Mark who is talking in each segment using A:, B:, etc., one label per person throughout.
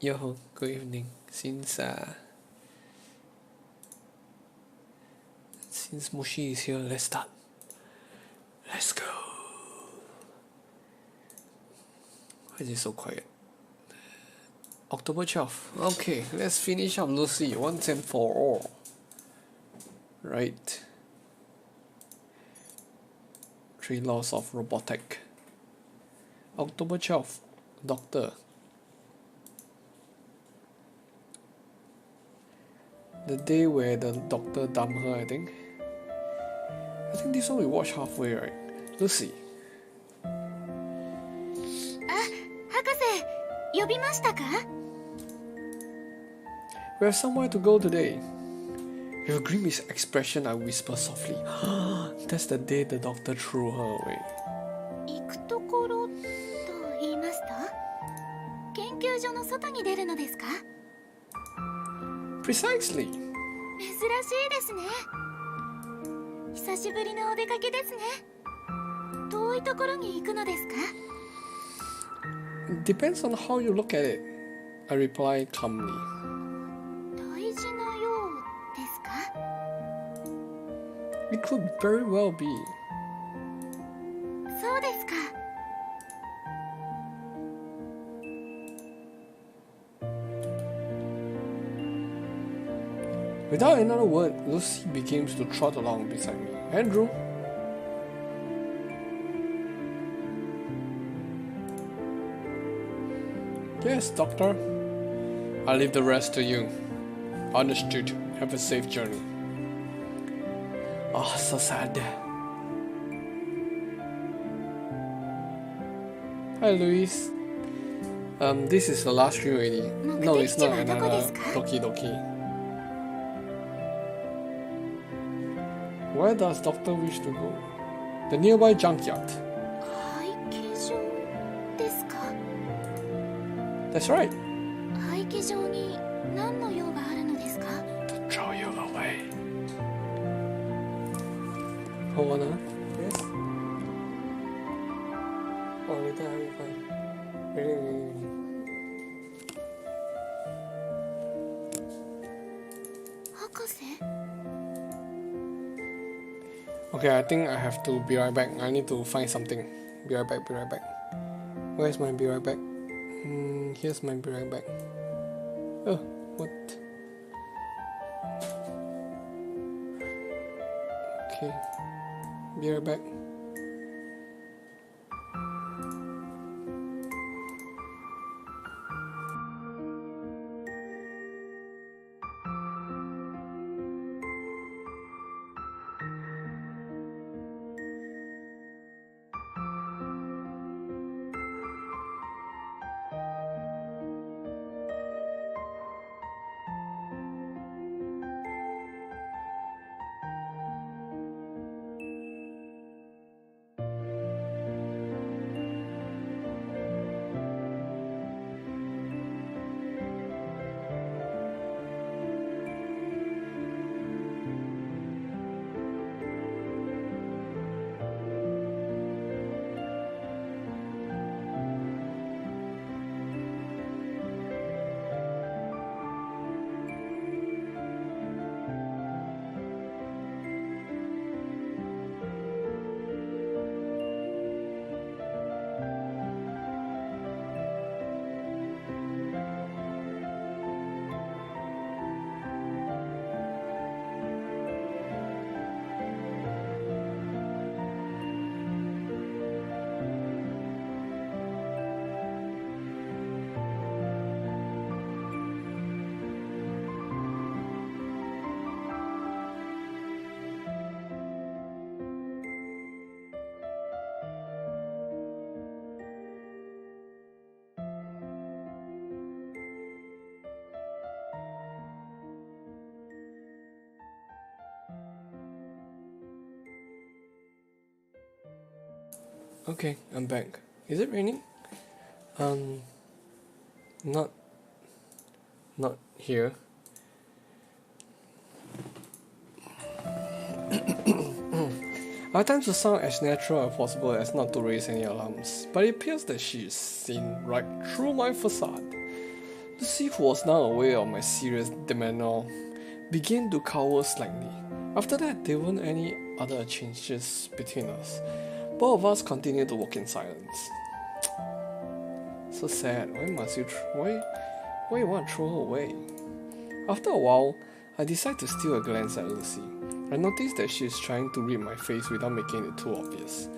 A: Yo, good evening. Since Mushi is here, let's start. Let's go. Why is it so quiet? October 12th. Okay, let's finish up Lucy once and for all. Right. 3 laws of robotic. October 12th. Doctor. The day where the doctor dumped her, I think. I think this one we watched halfway, right? Lucy.
B: 博士、呼びましたか?
A: We have somewhere to go today. With a grim expression, I whisper softly. That's the day the doctor threw her away.
B: 行くところと言いますと、研究所の外に出るのですか?
A: Precisely.
B: 珍しいですね。久しぶりのお出かけですね。遠いところに行くのですか?
A: Depends on how you look at it, I reply calmly.
B: 大事なようですか?
A: It could very well be.
B: そうですか。
A: Without another word, Lucy begins to trot along beside me. Andrew? Yes, doctor. I'll leave the rest to you. Understood. Have a safe journey. Oh, so sad. Hi, Louise. This is the last stream already. No, it's not another Doki Doki. Where does Doctor wish to go? The nearby junkyard.
B: 廃棄場ですか?
A: That's right.
B: 廃棄場に何の用があるのですか?
A: To throw you away. Hold on, huh? Yes? Oh, later I'll be fine. Really. Okay, I think I have to be right back. I need to find something. Be right back, be right back. Where's my be right back? Here's my be right back. Oh, what? Okay, be right back. Okay, I'm back. Is it raining? Not here. I attempt to sound as natural as possible as not to raise any alarms, but it appears that she is seen right through my facade. Lucy, who was now aware of my serious demeanor, began to cower slightly. After that, there weren't any other changes between us. Both of us continued to walk in silence. So sad. Why you want to throw her away? After a while, I decided to steal a glance at Lucy. I noticed that she is trying to read my face without making it too obvious.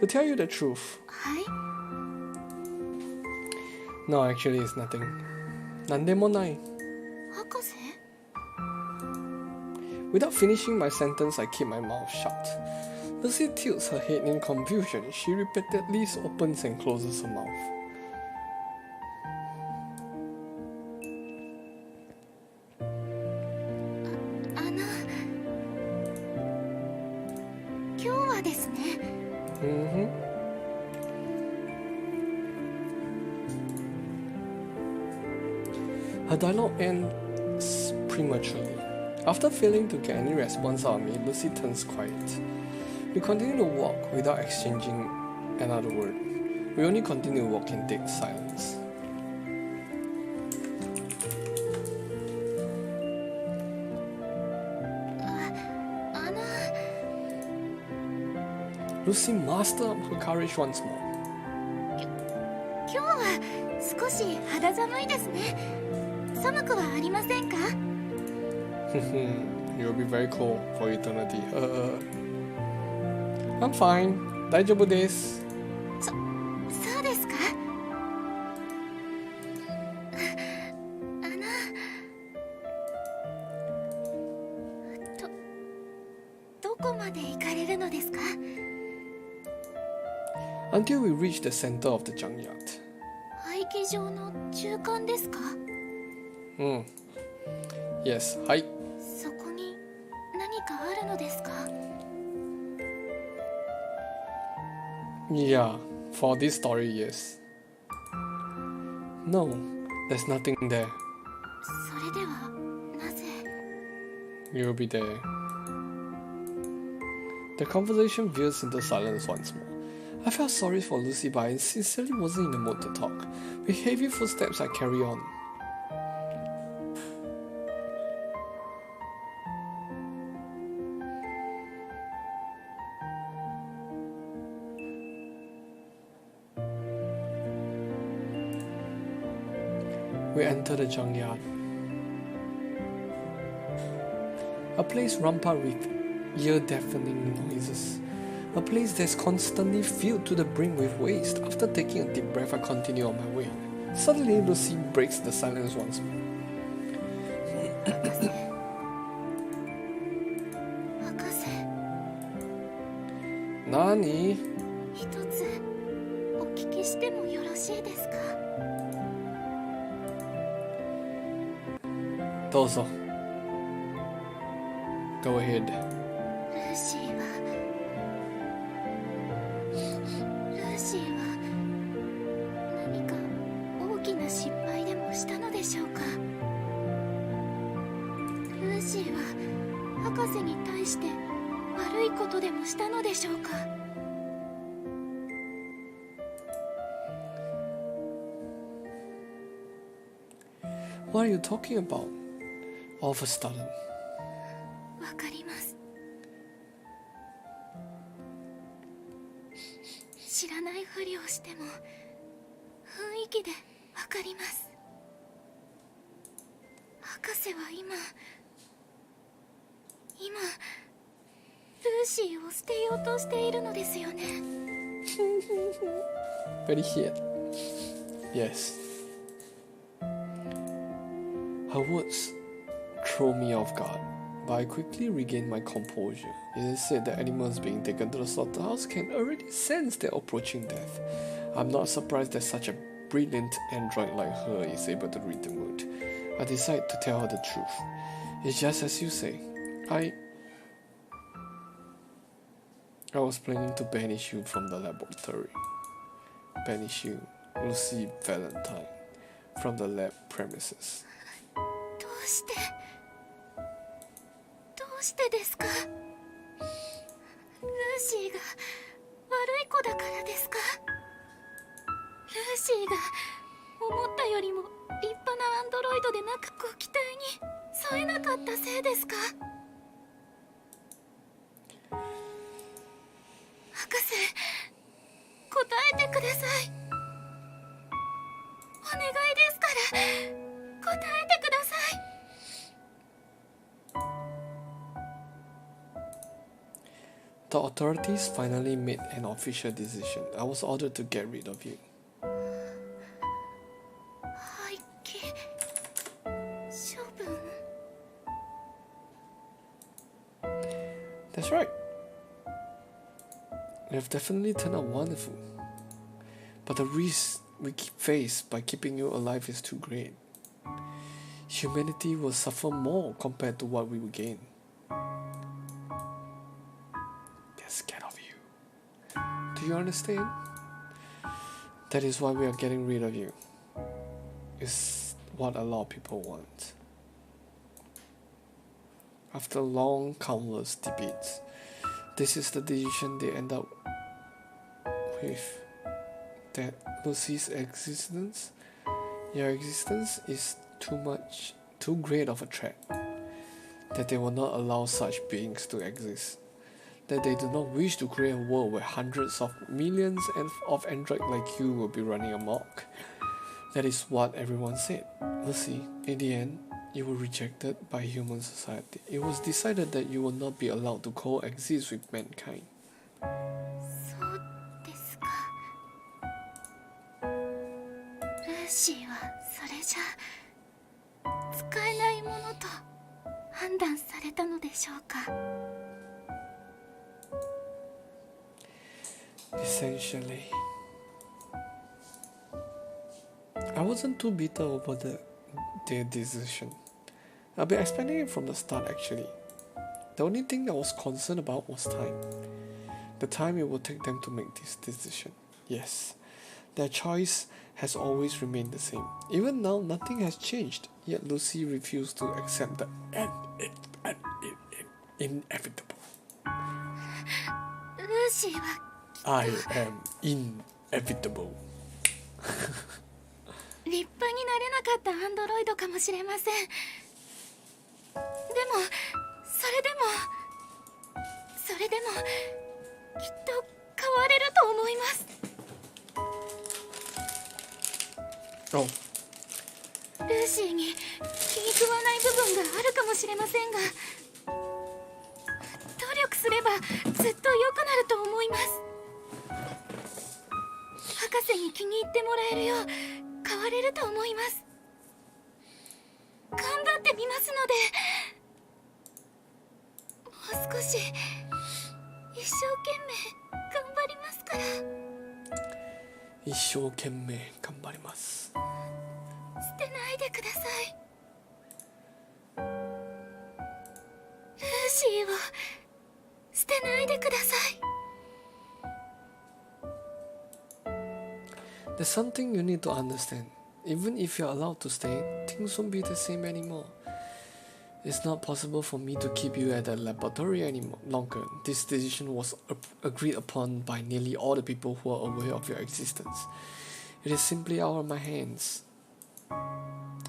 A: To tell you the truth,
B: はい。
A: no, actually it's nothing. なんでもない.
B: 博士？
A: Without finishing my sentence, I keep my mouth shut. Lucy tilts her head in confusion. She repeatedly opens and closes her mouth.
B: 今日はですね。
A: Her dialogue ends prematurely. After failing to get any response out of me, Lucy turns quiet. We continue to walk without exchanging another word. We only continue to walk in dead silence. Lucy mustered up her courage once more.
B: 今日は少し肌寒いですね。寒くはありませんか？
A: You'll be very cold for eternity. I'm fine. 大丈夫です。
B: そうですか？どこまで行かれるのですか？
A: Until we reach the center of the junkyard.
B: 廃棄場の中間ですか？
A: Yes, はい。
B: そこに何かあるのですか？
A: Yeah, for this story, yes. No, there's nothing there.
B: それではなぜ？
A: You'll be there. The conversation veers into silence once more. I felt sorry for Lucy, but I sincerely wasn't in the mood to talk. With heavy footsteps, I carry on. We enter the junkyard. A place rampant with ear-deafening noises. A place that's constantly filled to the brim with waste. After taking a deep breath, I continue on my way. Suddenly, Lucy breaks the silence once more.
B: 博士。
A: 何？
B: 一つお聞きしてもよろしいですか？
A: どうぞ。Go ahead.
B: ルーシーは何か大きな失敗でもしたのでしょうか？ルーシーは博士に対して悪いことでもしたのでしょうか
A: ？What are you talking about? All of a sudden.
B: わかります。知らないふりをしても雰囲気でわかります。博士は今ルーシーを捨てようとしているのですよね。
A: Very here. Yes. Her words throw me off guard, but I quickly regain my composure. It is said that animals being taken to the slaughterhouse can already sense their approaching death. I'm not surprised that such a brilliant android like her is able to read the mood. I decide to tell her the truth. It's just as you say. I was planning to banish you from the laboratory. Banish you, Lucy Valentine, from the lab premises.
B: どうしてですか？ルーシーが悪い子だからですか？ルーシーが思ったよりも立派なアンドロイドでなくご期待に添えなかったせいですか？博士、答えてください。お願いですから答えてください。
A: The authorities finally made an official decision. I was ordered to get rid of you.
B: 廃棄処分。
A: That's right. You have definitely turned out wonderful. But the risk we face by keeping you alive is too great. Humanity will suffer more compared to what we will gain. They're scared of you. Do you understand? That is why we are getting rid of you. It's what a lot of people want. After long, countless debates, this is the decision they end up with. That Lucy's existence, your existence, is too great of a threat. That they will not allow such beings to exist. That they do not wish to create a world where hundreds of millions of androids like you will be running amok. That is what everyone said. Lucy, in the end, you were rejected by human society. It was decided that you will not be allowed to coexist with mankind.
B: そうですか。ルーシーはそれじゃ使えないものと判断されたのでしょうか。
A: Essentially, I wasn't too bitter over their decision. I've been expecting it from the start actually. The only thing I was concerned about was time. The time it would take them to make this decision. Yes, their choice has always remained the same. Even now, nothing has changed. Yet Lucy refused to accept the inevitable.
B: ルーシーは
A: I am inevitable.
B: 立派になれなかったアンドロイドかもしれません。でもそれでもきっと変われると思います。
A: Oh,
B: ルーシーに気に食わない部分があるかもしれませんが、努力すればずっと良くなると思います。博士に気に入ってもらえるよう変われると思います。頑張ってみますので、もう少し一生懸命頑張りますから。
A: 一生懸命頑張ります。
B: 捨てないでください。ルーシーを捨てないでください。
A: There's something you need to understand. Even if you're allowed to stay, things won't be the same anymore. It's not possible for me to keep you at the laboratory any longer. This decision was agreed upon by nearly all the people who are aware of your existence. It is simply out of my hands.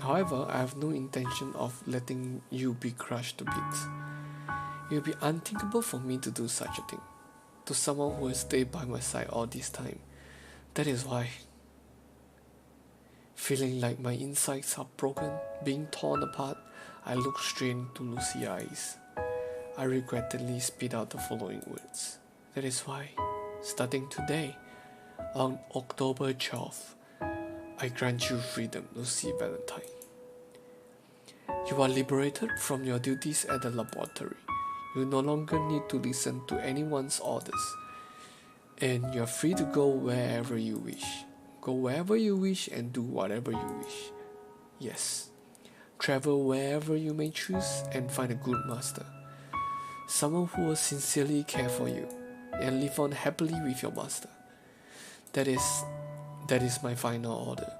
A: However, I have no intention of letting you be crushed to bits. It would be unthinkable for me to do such a thing to someone who has stayed by my side all this time. That is why, feeling like my insides are broken, being torn apart, I look straight into Lucy's eyes. I regretfully spit out the following words. That is why, starting today, on October 12th, I grant you freedom, Lucy Valentine. You are liberated from your duties at the laboratory. You no longer need to listen to anyone's orders. And you're free to go wherever you wish. Go wherever you wish and do whatever you wish. Yes. Travel wherever you may choose and find a good master. Someone who will sincerely care for you and live on happily with your master. That is my final order.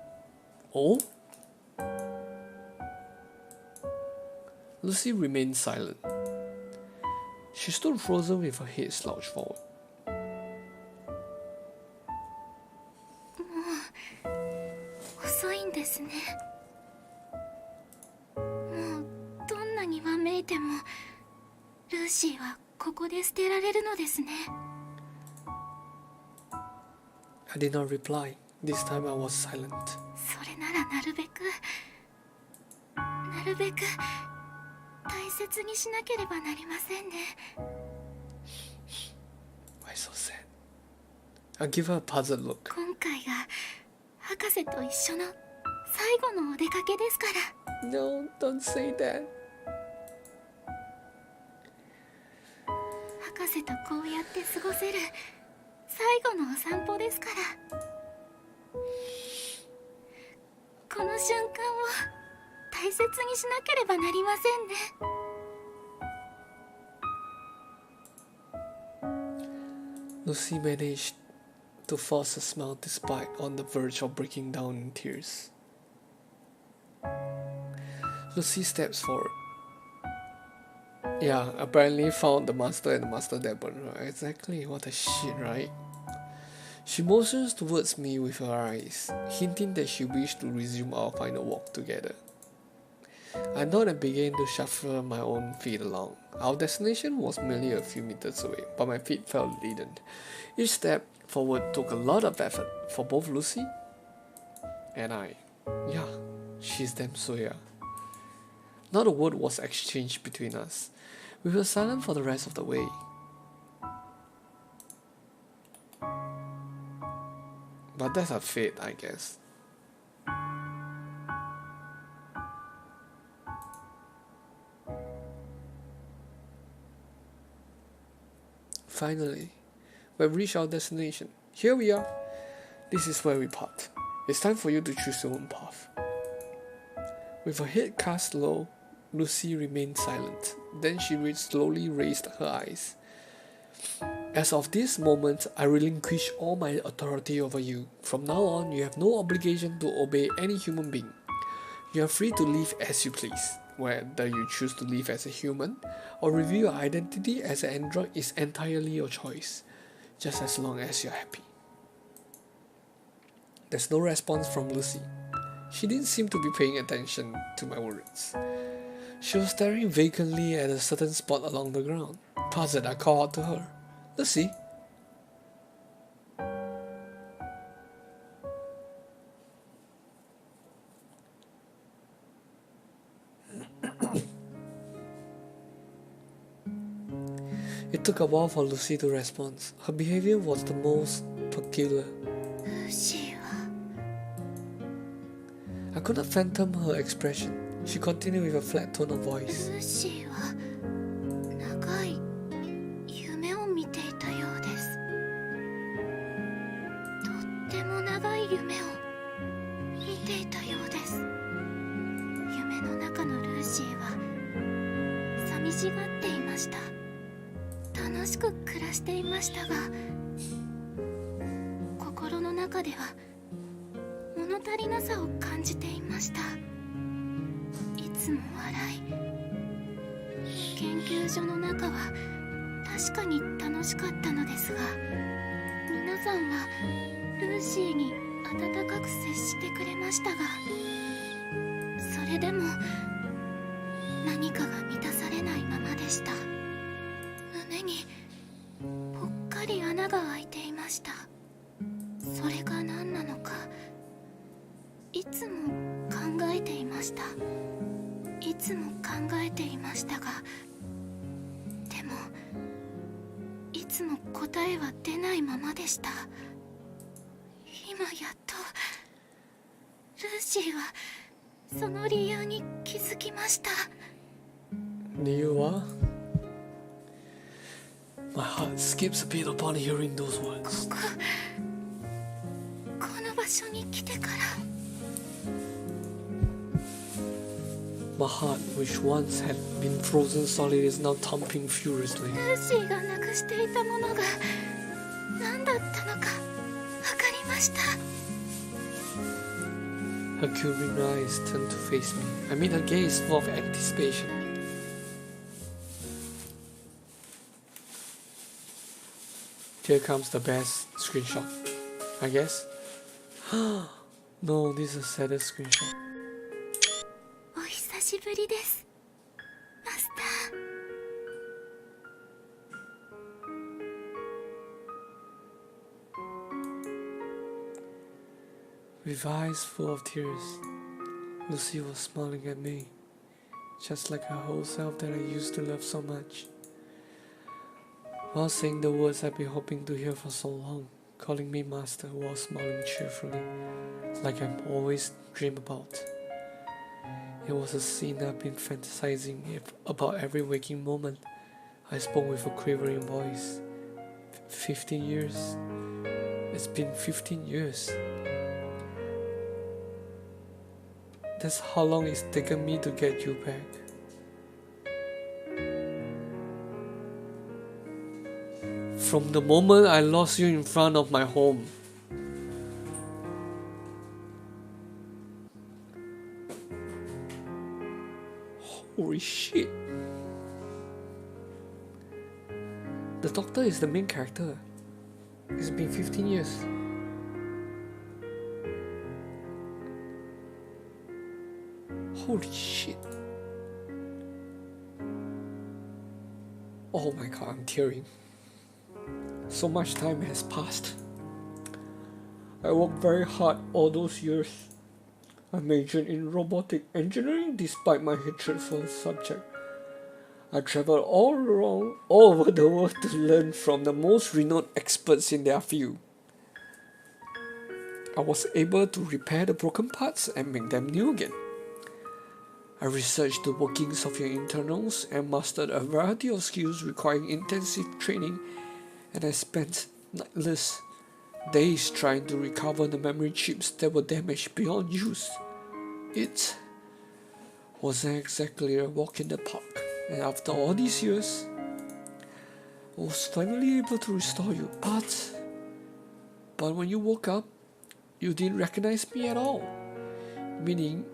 A: Oh? Lucy remained silent. She stood frozen with her head slouched forward.
B: 遅いんですね。ここで捨てられるのですね。
A: I did not reply. This time I was silent.
B: それならなるべく大切にしなければなりませんね。
A: Why so sad? I give her a puzzled look.
B: 今回が博士と一緒の最後のお出かけですから。
A: No, don't say that.
B: 博士とこうやって過ごせる最後のお散歩ですから。この瞬間を大切にしなければなりませんね。
A: Lucy managed to force a smile despite on the verge of breaking down in tears. Lucy steps forward. Yeah, apparently found the master and the master demon. Exactly, what a shit, right? She motions towards me with her eyes, hinting that she wished to resume our final walk together. I nodded and began to shuffle my own feet along. Our destination was merely a few meters away, but my feet felt laden. Each step forward took a lot of effort for both Lucy and I. Yeah, she's damn Soya. Not a word was exchanged between us. We were silent for the rest of the way. But that's our fate, I guess. Finally, we've reached our destination. Here we are. This is where we part. It's time for you to choose your own path. With her head cast low, Lucy remained silent. Then she slowly raised her eyes. As of this moment, I relinquish all my authority over you. From now on, you have no obligation to obey any human being. You are free to live as you please. Whether you choose to live as a human or reveal your identity as an android is entirely your choice, just as long as you're happy. There's no response from Lucy. She didn't seem to be paying attention to my words. She was staring vacantly at a certain spot along the ground. Puzzled, I called out to her, "Lucy?" It took a while for Lucy to respond. Her behavior was the most peculiar.
B: ルーシーは
A: I could not fathom her expression. She continued with a flat tone of voice.
B: ルーシーは長い夢を見ていたようです。とっても長い夢を見ていたようです。夢の中のルーシーは寂しがっていました。楽しく暮らしていましたが、心の中では物足りなさを感じていました。いつも笑い、研究所の中は確かに楽しかったのですが、皆さんはルーシーに温かく接してくれましたが、それでも何かが満たされないままでした。胸にぽっかり穴が開いていました。それが何なのか、いつも考えていました。いつも考えていましたが、でもいつも答えは出ないままでした。今やっとルーシーはその理由に気づきました。
A: 理由は? My heart skips a beat upon hearing those words.
B: この場所に来てから、
A: My heart, which once had been frozen solid, is now thumping furiously.
B: ルーシーがなくしていたものが何だったのか分かりました。
A: Her quivering eyes turned to face me. I meet her gaze full of anticipation. Here comes the best screenshot, I guess. No, this is a saddest screenshot.
B: お久しぶりです、マスタ
A: With eyes full of tears, Lucy was smiling at me, just like her whole self that I used to love so much. While saying the words I'd been hoping to hear for so long, calling me master while smiling cheerfully, like I've always dreamed about. It was a scene I've been fantasizing about every waking moment. I spoke with a quivering voice. 15 years. It's been 15 years. That's how long it's taken me to get you back. From the moment I lost you in front of my home. Holy shit. The doctor is the main character. It's been 15 years. Holy shit. Oh my god, I'm tearing. So much time has passed. I worked very hard all those years. I majored in robotic engineering despite my hatred for the subject. I traveled all over the world to learn from the most renowned experts in their field. I was able to repair the broken parts and make them new again. I researched the workings of your internals and mastered a variety of skills requiring intensive training, and I spent nightless days trying to recover the memory chips that were damaged beyond use. It wasn't exactly a walk in the park, and after all these years, I was finally able to restore you. But when you woke up, you didn't recognize me at all, meaning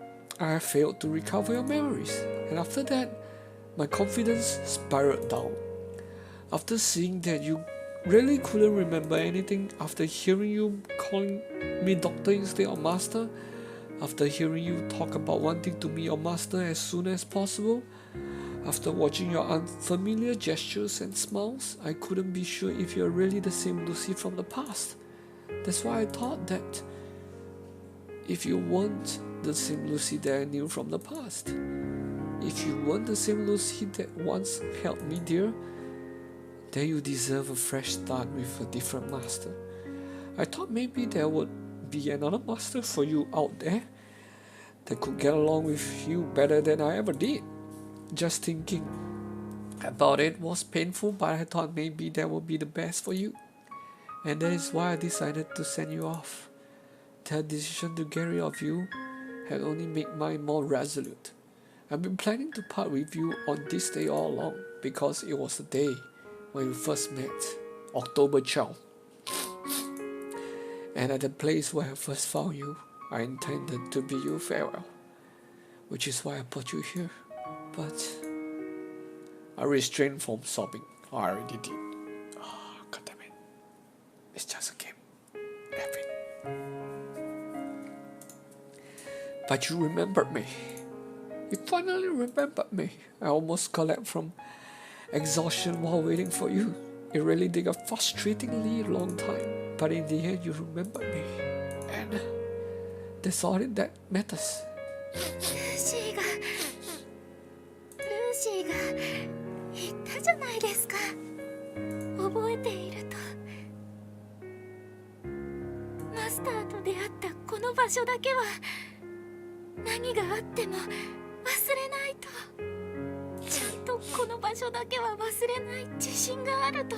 A: I failed to recover your memories, and after that, my confidence spiraled down. After seeing that you really couldn't remember anything, after hearing you calling me doctor instead of master, after hearing you talk about wanting to be your master as soon as possible, after watching your unfamiliar gestures and smiles, I couldn't be sure if you're really the same Lucy from the past. That's why I thought that if you weren't the same Lucy that I knew from the past, if you weren't the same Lucy that once held me dear, then you deserve a fresh start with a different master. I thought maybe there would be another master for you out there that could get along with you better than I ever did. Just thinking about it was painful, but I thought maybe that would be the best for you. And that is why I decided to send you off. That decision to get rid of you had only made mine more resolute. I've been planning to part with you on this day all along, because it was the day when we first met, October 12th. And at the place where I first found you, I intended to bid you farewell, which is why I brought you here. But I restrained from sobbing. I already did. Oh, God damn it. It's just a game. But you remembered me. You finally remembered me. I almost collapsed from exhaustion while waiting for you. It really did a frustratingly long time, but in the end you remembered me, and that's all that matters.
B: ルーシーが言ったじゃないですか。覚えていると。マスターと出会ったこの場所だけは何があっても忘れないと。ちゃんとこの場所だけは忘れない自信があると。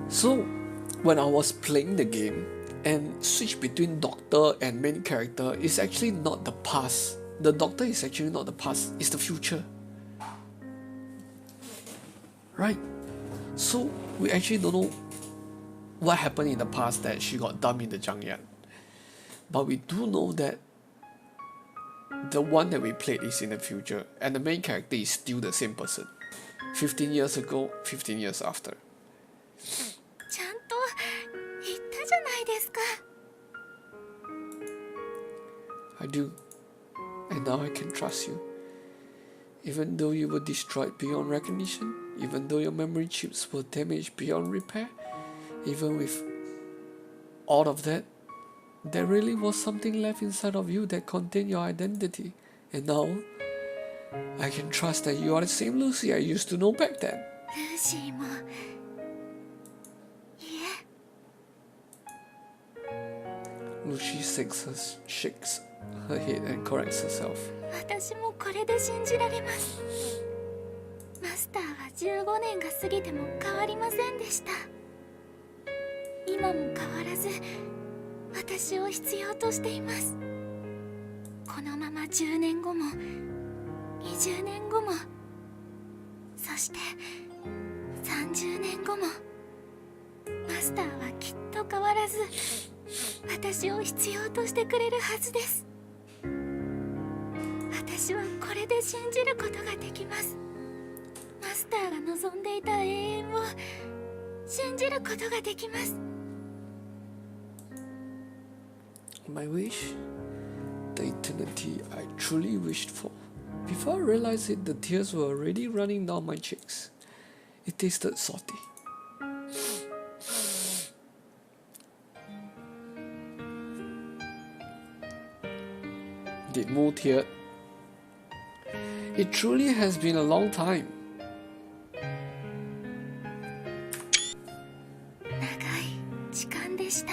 A: So, when I was playing the game and switch between Doctor and main character, it's actually not the past. The Doctor is actually not the past, it's the future. Right? So, we actually don't know what happened in the past that she got dumped in the junkyard. But we do know that the one that we played is in the future, and the main character is still the same person. 15 years ago, 15 years after.
B: ちゃんと言ったじゃないですか。
A: I do. And now I can trust you. Even though you were destroyed beyond recognition, even though your memory chips were damaged beyond repair, even with all of that, there really was something left inside of you that contained your identity. And now, I can trust that you are the same Lucy I used to know back then.
B: ルーシーもいえ
A: Lucy shakes her head and corrects herself.
B: 私もこれで信じられます。マスターは15年が過ぎても変わりませんでした。今も変わらず私を必要としています。このまま10年後も20年後もそして30年後もマスターはきっと変わらず私を必要としてくれるはずです。私はこれで信じることができます。マスターが望んでいた永遠を信じることができます。
A: My wish? The eternity I truly wished for. Before I realized it, the tears were already running down my cheeks. It tasted salty. Did Mu tear? It truly has been a long time.
B: 長い時間でした。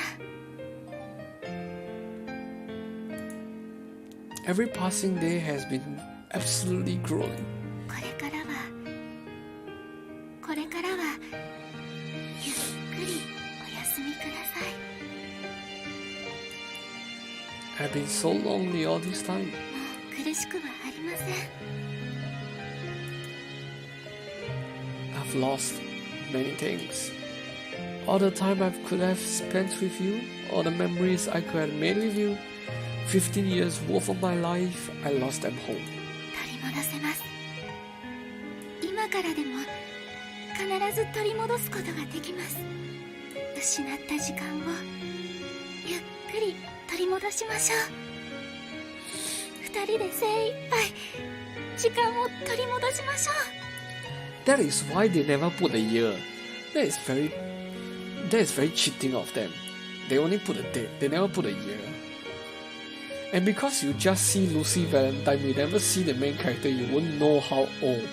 A: Every passing day has been absolutely grueling.
B: これからはゆっくりお休みください。
A: I've been so lonely all this time.
B: もう苦しくはありません。
A: I've lost many things. All the time I could have spent with you, all the memories I could have made with you. 15 years worth of my life, I lost them whole.
B: 取り戻せます。今からでも必ず取り戻すことができます。失った時間をゆっくり取り戻しましょう。二人で精一杯時間を取り戻しましょう。
A: That is why they never put a year. That is very cheating of them. They only put a date, they never put a year. And because you just see Lucy Valentine, you never see the main character, you won't know how old.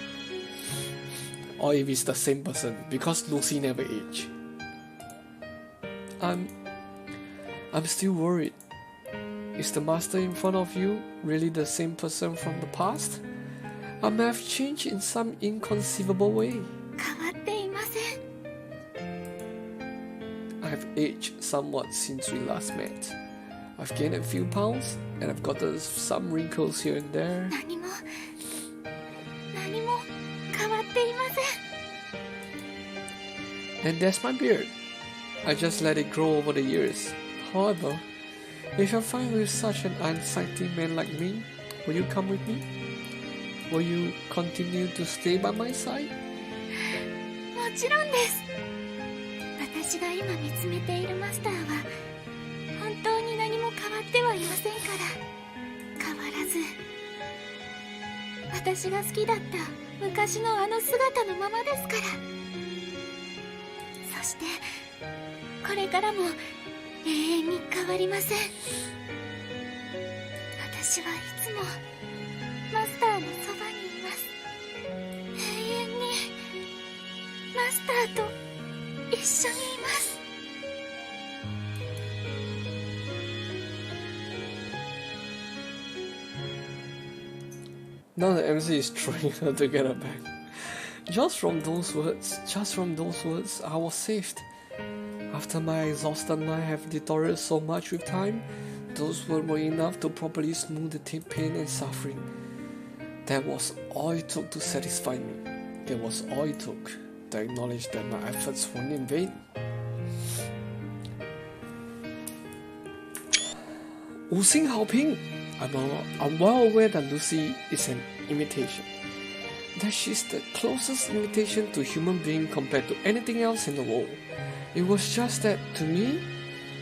A: Or if it's the same person, because Lucy never aged. I'm still worried. Is the master in front of you really the same person from the past? I may have changed in some inconceivable way.
B: 変わっていません。
A: I've aged somewhat since we last met. I've gained a few pounds, and I've gotten some wrinkles here and there.
B: 何も変わっていません。
A: And there's my beard. I just let it grow over the years. However, if you're fine with such an unsightly man like me, will you come with me? Will you continue to stay by my side?
B: もちろんです。私が今見つめているマスターは本当に何も変わってはいませんから。変わらず私が好きだった昔のあの姿のままですから。そしてこれからも永遠に変わりません。私はいつもマスターのそばにいます。永遠にマスターと一緒にいます。
A: Now the MC is trying her to get her back. Just from those words, I was saved. After my exhausted mind have deteriorated so much with time, those words were enough to properly smooth the pain and suffering. That was all it took to satisfy me. That was all it took to acknowledge that my efforts weren't in vain. Wu Xing Haoping! I'm well aware that Lucy is an imitation. That she's the closest imitation to a human being compared to anything else in the world. It was just that, to me,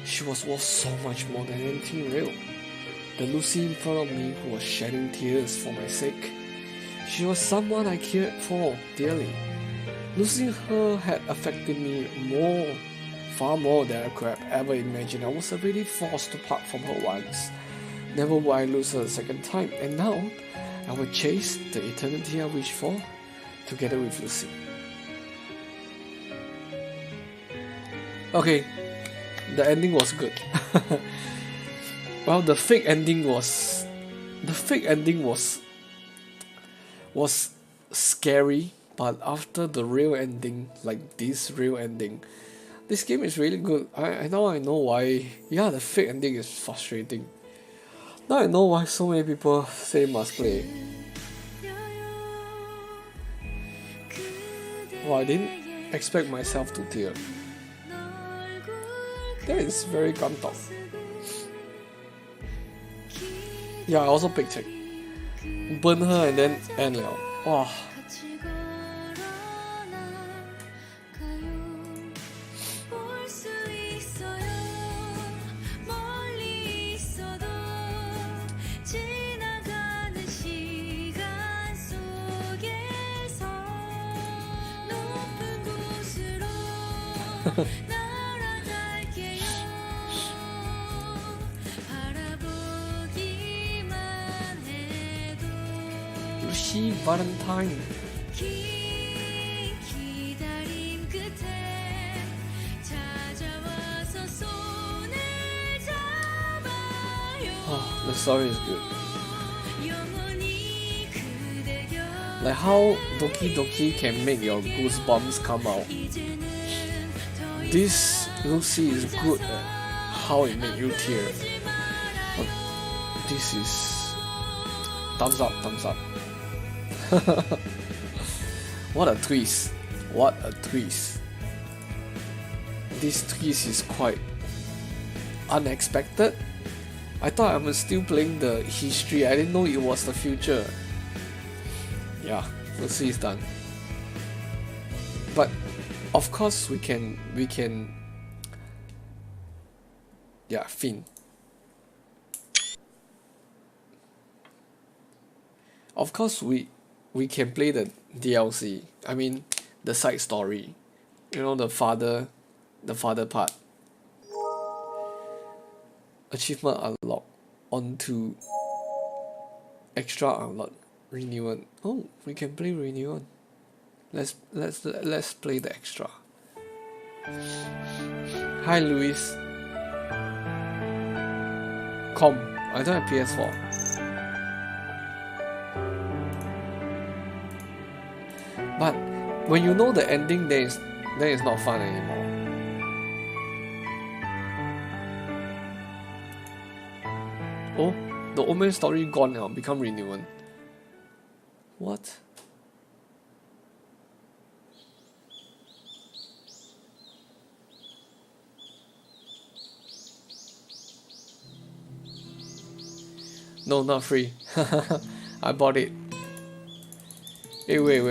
A: she was worth so much more than anything real. The Lucy in front of me who was shedding tears for my sake. She was someone I cared for dearly. Losing her had affected me more far more than I could have ever imagined. I was already forced to part from her once. Never would I lose her a second time, and now I will chase the eternity I wish for, together with Lucy. Okay, the ending was good. Well, the fake ending was scary, but after the real ending, like this real ending, this game is really good. I now I know why. Yeah, the fake ending is frustrating. Now I know why so many people say must play. Well, I didn't expect myself to tear. That is very Gundam. Yeah, I also picked it. Burn her and then end liao. Wow. Lucy Valentine. Oh, the story is good. Like how Doki Doki can make your goosebumps come out. This Lucy is good at how it made you tear. But this is thumbs up, thumbs up. What a twist. What a twist. This twist is quite unexpected. I thought I was still playing the history. I didn't know it was the future. Yeah, Lucy is done. But of course we can yeah, Finn. Of course we can play the DLC. I mean the side story. You know, the father part. Achievement unlocked. Onto extra unlocked. Renewal. Oh, we can play renewal. Let's play the extra. Hi Luis. I don't have PS4. But when you know the ending, then it's not fun anymore. Oh, the old man story gone now, become renewal. What? No, not free. I bought it. Hey, wait.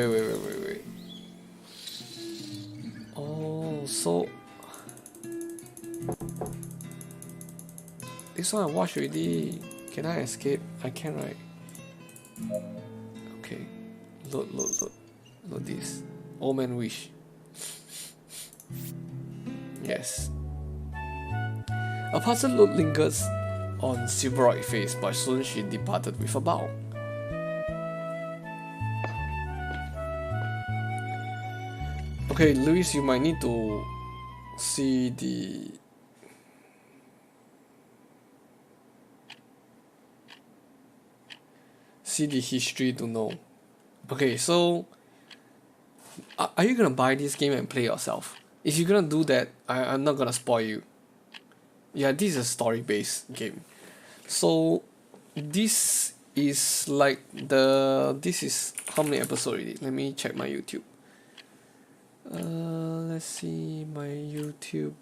A: Oh, so this one I watched already. Can I escape? I can, right? Okay. Load this. Old Man Wish. Yes. A puzzle load lingers on Silveroid face, but soon she departed with a bow. Okay, Luis, you might need to see the history to know. Okay, so are you gonna buy this game and play yourself? If you're gonna do that, I'm not gonna spoil you. Yeah, this is a story-based game. So this is like this is how many episodes already? Let me check my YouTube. Let's see my YouTube.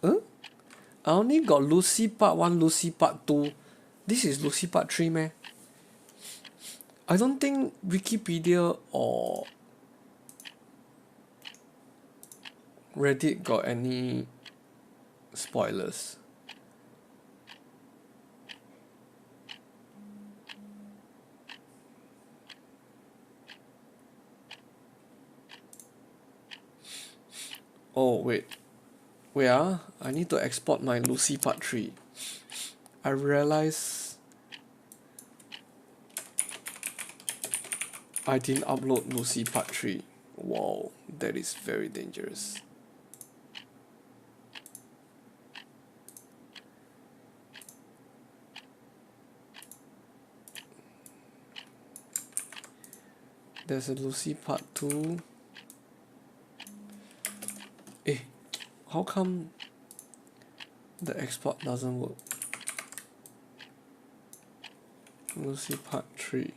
A: Huh? I only got Lucy Part 1, Lucy Part 2. This is Lucy Part 3, man. I don't think Wikipedia or Reddit got any spoilers. Oh, wait. Wait, I need to export my Lucy part 3. I realize I didn't upload Lucy part 3. Wow, that is very dangerous. There's a Lucy part 2. Eh, how come the export doesn't work? Lucy part 3.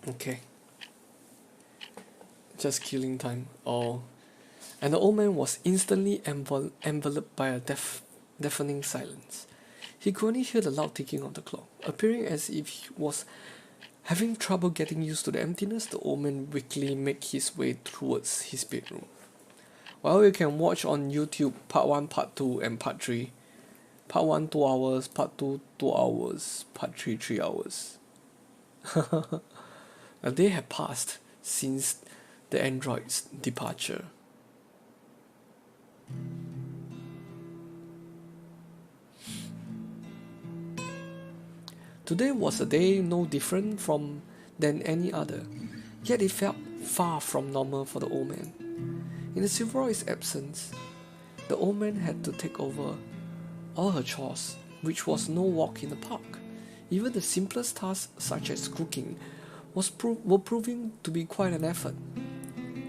A: Okay. Just killing time. Oh. And the old man was instantly enveloped by a deafening silence. He could only hear the loud ticking of the clock. Appearing as if he was having trouble getting used to the emptiness, the old man weakly made his way towards his bedroom. Well, you can watch on YouTube part 1, part 2, and part 3. Part 1, 2 hours, part 2, 2 hours, part 3, 3 hours. A day had passed since the android's departure. Today was a day no different than any other, yet it felt far from normal for the old man. In the Silveroid's absence, the old man had to take over all her chores, which was no walk in the park. Even the simplest tasks such as cooking were proving to be quite an effort.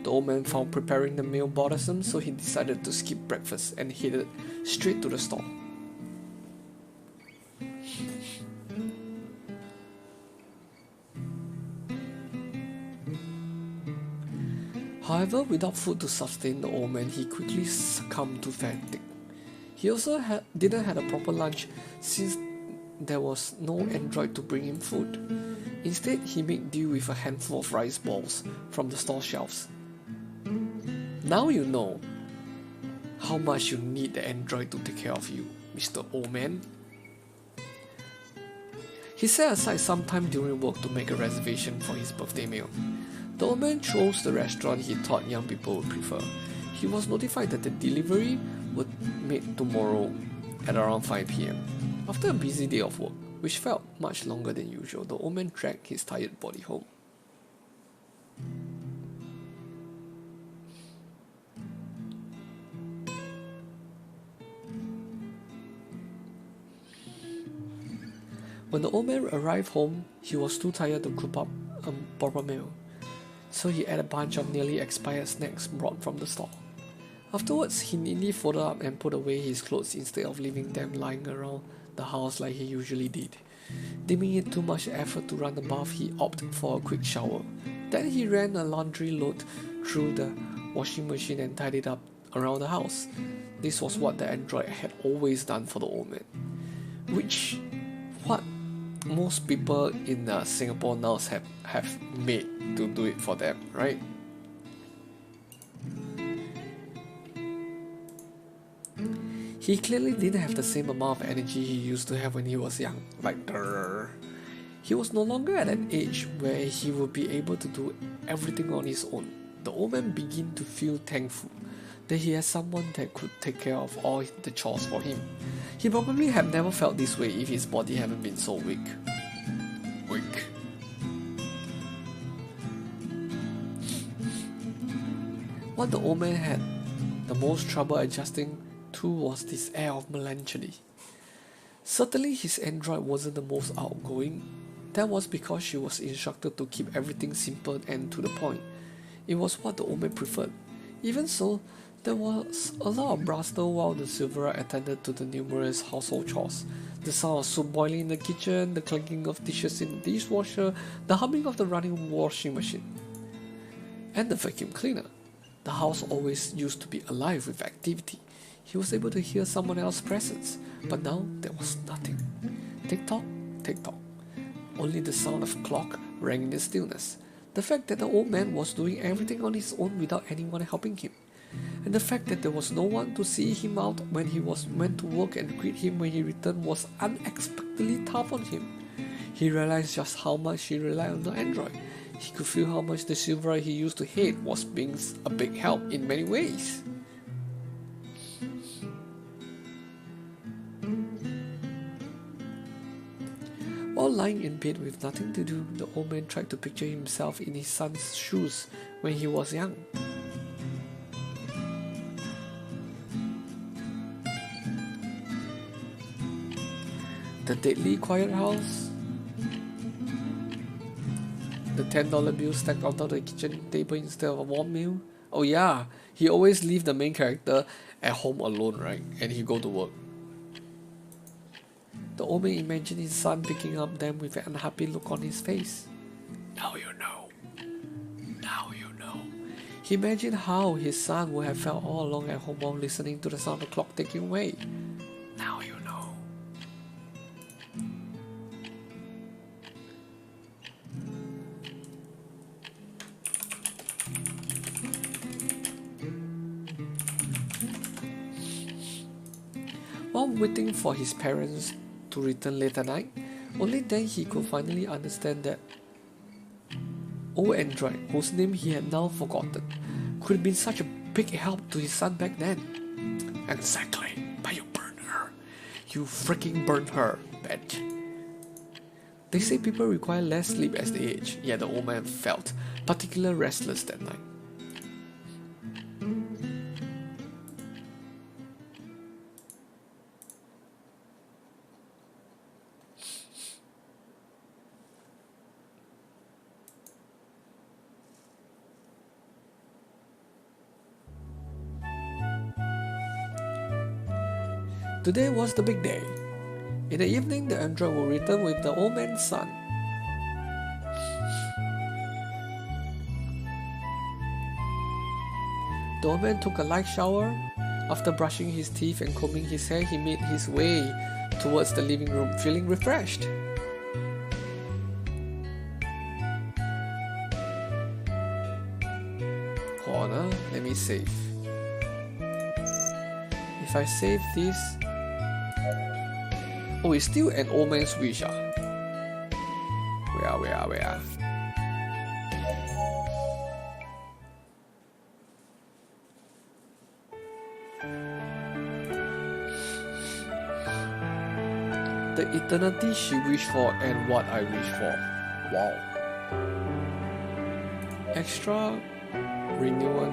A: The old man found preparing the meal bothersome, so he decided to skip breakfast and headed straight to the store. However, without food to sustain the old man, he quickly succumbed to fatigue. He also didn't have a proper lunch since there was no android to bring him food. Instead, he made do with a handful of rice balls from the store shelves. Now you know how much you need the android to take care of you, Mr. Old Man. He set aside some time during work to make a reservation for his birthday meal. The old man chose the restaurant he thought young people would prefer. He was notified that the delivery would be made tomorrow at around 5 p.m. After a busy day of work, which felt much longer than usual, the old man dragged his tired body home. When the old man arrived home, he was too tired to cook up a proper meal, so he ate a bunch of nearly expired snacks brought from the store. Afterwards, he neatly folded up and put away his clothes instead of leaving them lying around the house like he usually did. Deeming it too much effort to run the bath, he opted for a quick shower. Then he ran a laundry load through the washing machine and tidied up around the house. This was what the android had always done for the old man, which what most people in Singapore now have made to do it for them, right? He clearly didn't have the same amount of energy he used to have when he was young. He was no longer at an age where he would be able to do everything on his own. The old man began to feel thankful that he had someone that could take care of all the chores for him. He probably had never felt this way if his body hadn't been so weak. What the old man had the most trouble adjusting to was this air of melancholy. Certainly his android wasn't the most outgoing. That was because she was instructed to keep everything simple and to the point. It was what the old man preferred. Even so, there was a lot of bluster while the Silveroid attended to the numerous household chores. The sound of soup boiling in the kitchen, the clanking of dishes in the dishwasher, the humming of the running washing machine, and the vacuum cleaner. The house always used to be alive with activity. He was able to hear someone else's presence, but now there was nothing. Tick-tock, tick-tock. Only the sound of a clock rang in the stillness. The fact that the old man was doing everything on his own without anyone helping him. And the fact that there was no one to see him out when he was meant to work and greet him when he returned was unexpectedly tough on him. He realized just how much he relied on the android. He could feel how much the silver he used to hate was being a big help in many ways. While lying in bed with nothing to do, the old man tried to picture himself in his son's shoes when he was young. The deadly quiet house, the $10 bill stacked on top of the kitchen table instead of a warm meal. Oh yeah, he always leave the main character at home alone, right? And he go to work. The old man imagined his son picking up them with an unhappy look on his face. Now you know. Now you know. He imagined how his son would have felt all along at home while listening to the sound of the clock ticking away. Now you know. While waiting for his parents to return late at night, only then he could finally understand that old android, whose name he had now forgotten, could have been such a big help to his son back then. Exactly, but you burned her. You freaking burned her, bitch. They say people require less sleep as they age, yet the old man felt particularly restless that night. Today was the big day. In the evening, the android will return with the old man's son. The old man took a light shower. After brushing his teeth and combing his hair, he made his way towards the living room, feeling refreshed. Hold on, let me save. If I save this... Oh, it's still an old man's wish, ah. Where? The eternity she wished for and what I wish for. Wow. Extra renewal.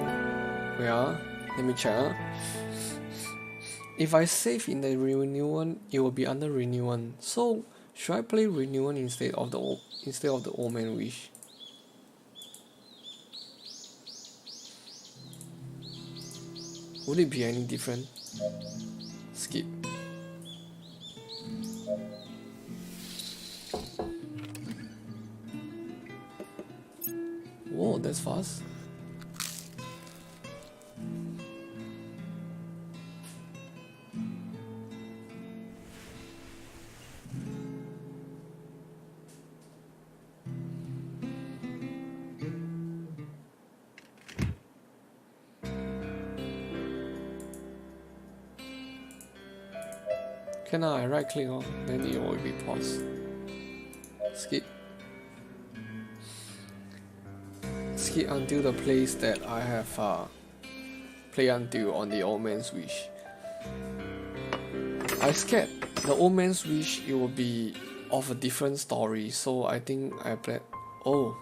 A: Let me check. If I save in the renewal, it will be under renewal. So should I play renewal instead of the old man wish? Would it be any different? Skip. Whoa, that's fast. Okay, now I right click on, then it will be paused. Skip. Skip until the place that I have play until on the old man's wish. I scared the old man's wish it will be of a different story, so I think I played. Oh,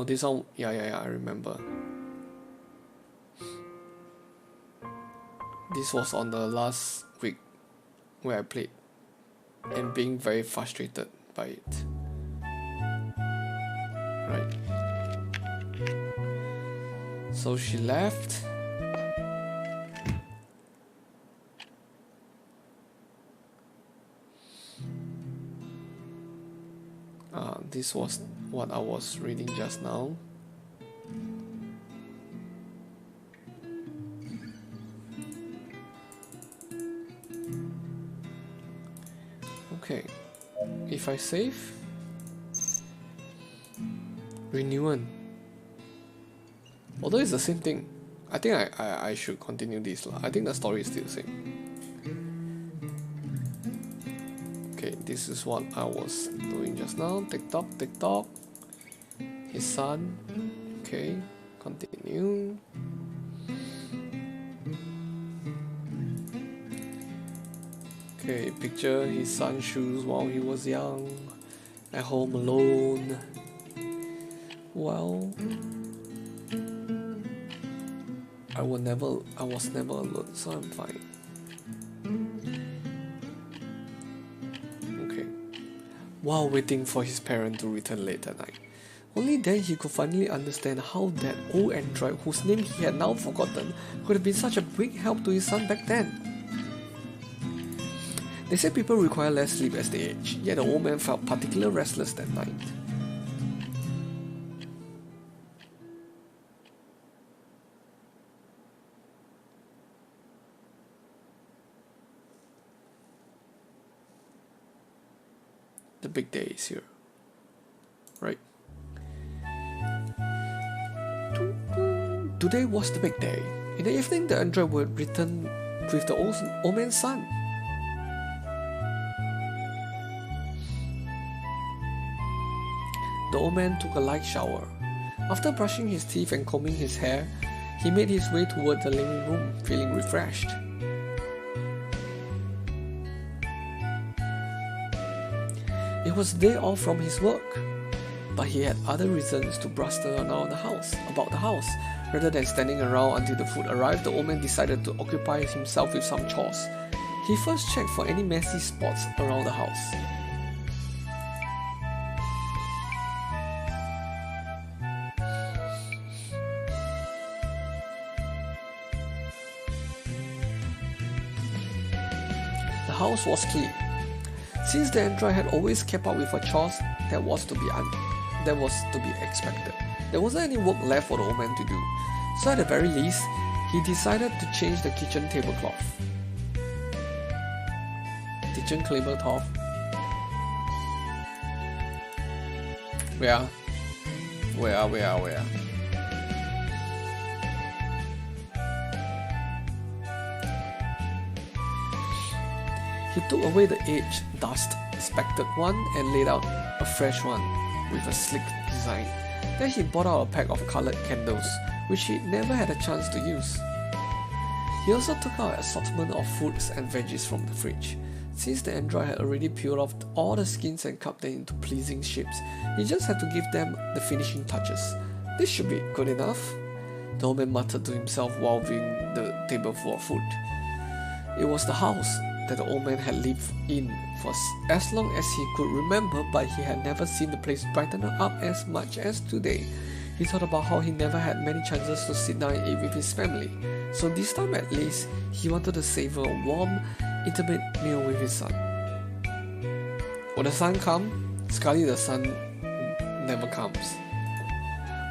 A: this one. Yeah, I remember. This was on the last week where I played and being very frustrated by it. Right. So she left. This was what I was reading just now. Okay, if I save, renewal. Although it's the same thing, I think I should continue this lah. I think the story is still the same. Okay, this is what I was doing just now. TikTok, TikTok. His son. Okay, continue. Okay, picture his son's shoes while he was young, at home alone. Well, I was never alone, so I'm fine. Okay. While waiting for his parent to return late at night, only then he could finally understand how that old android, whose name he had now forgotten, could have been such a big help to his son back then. They say people require less sleep as they age, yet the old man felt particularly restless that night. The big day is here, right? Today was the big day. In the evening, the android would return with the old man's son. The old man took a light shower. After brushing his teeth and combing his hair, he made his way toward the living room, feeling refreshed. It was a day off from his work, but he had other reasons to bluster about the house. Rather than standing around until the food arrived, the old man decided to occupy himself with some chores. He first checked for any messy spots around the house. The house was clean. Since the android had always kept up with her chores, that was to be expected. There wasn't any work left for the old man to do, so at the very least, he decided to change the kitchen tablecloth. Kitchen tablecloth. Where? He took away the aged, dust-speckled one and laid out a fresh one with a sleek design. Then he brought out a pack of coloured candles, which he never had a chance to use. He also took out an assortment of fruits and veggies from the fridge. Since the android had already peeled off all the skins and cut them into pleasing shapes, he just had to give them the finishing touches. This should be good enough, the old man muttered to himself while viewing the table full of food. It was the house that the old man had lived in for as long as he could remember, but he had never seen the place brighten up as much as today. He thought about how he never had many chances to sit down and eat with his family, so this time at least, he wanted to savor a warm, intimate meal with his son. Will the son come? Scully, the son never comes.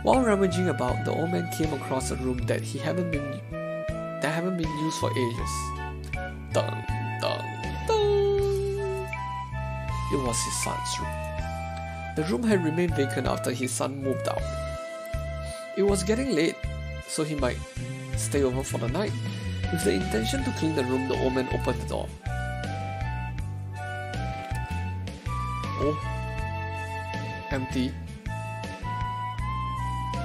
A: While rummaging about, the old man came across a room that haven't been used for ages. Dun, dun, dun. It was his son's room. The room had remained vacant after his son moved out. It was getting late, so he might stay over for the night. With the intention to clean the room, the old man opened the door. Oh, empty.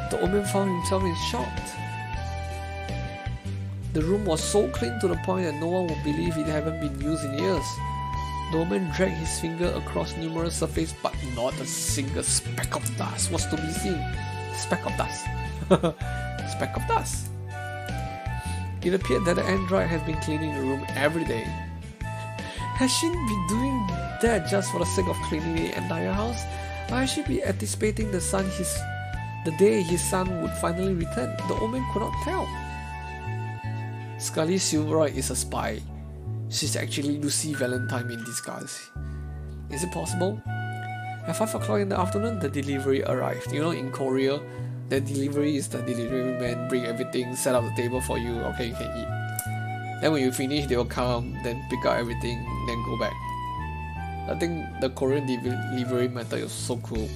A: The old man found himself in shock. The room was so clean to the point that no one would believe it hadn't been used in years. The old man dragged his finger across numerous surfaces, but not a single speck of dust was to be seen. Speck of dust. Speck of dust. It appeared that the android has been cleaning the room every day. Has she been doing that just for the sake of cleaning the entire house? Or has she been anticipating the day his son would finally return? The old man could not tell. Scully Silveroyd is a spy. She's actually Lucy Valentine in disguise. Is it possible? At 5 o'clock in the afternoon, the delivery arrived. You know, in Korea, the delivery is the delivery man bring everything, set up the table for you, okay, you can eat. Then when you finish, they will come, then pick up everything, then go back. I think the Korean delivery method is so cool.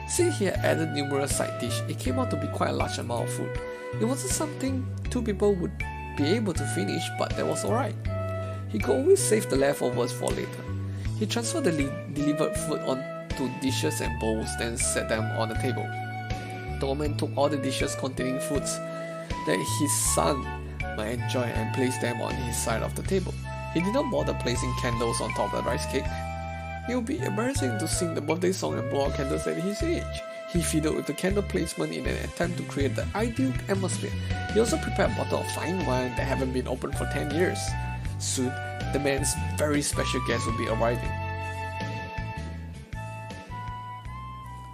A: Since he had added numerous side dishes, it came out to be quite a large amount of food. It wasn't something two people would be able to finish, but that was alright. He could always save the leftovers for later. He transferred the delivered food onto dishes and bowls, then set them on the table. The old man took all the dishes containing foods that his son might enjoy and placed them on his side of the table. He did not bother placing candles on top of the rice cake. It would be embarrassing to sing the birthday song and blow out candles at his age. He fiddled with the candle placement in an attempt to create the ideal atmosphere. He also prepared a bottle of fine wine that hadn't been opened for 10 years. Soon, the man's very special guest would be arriving.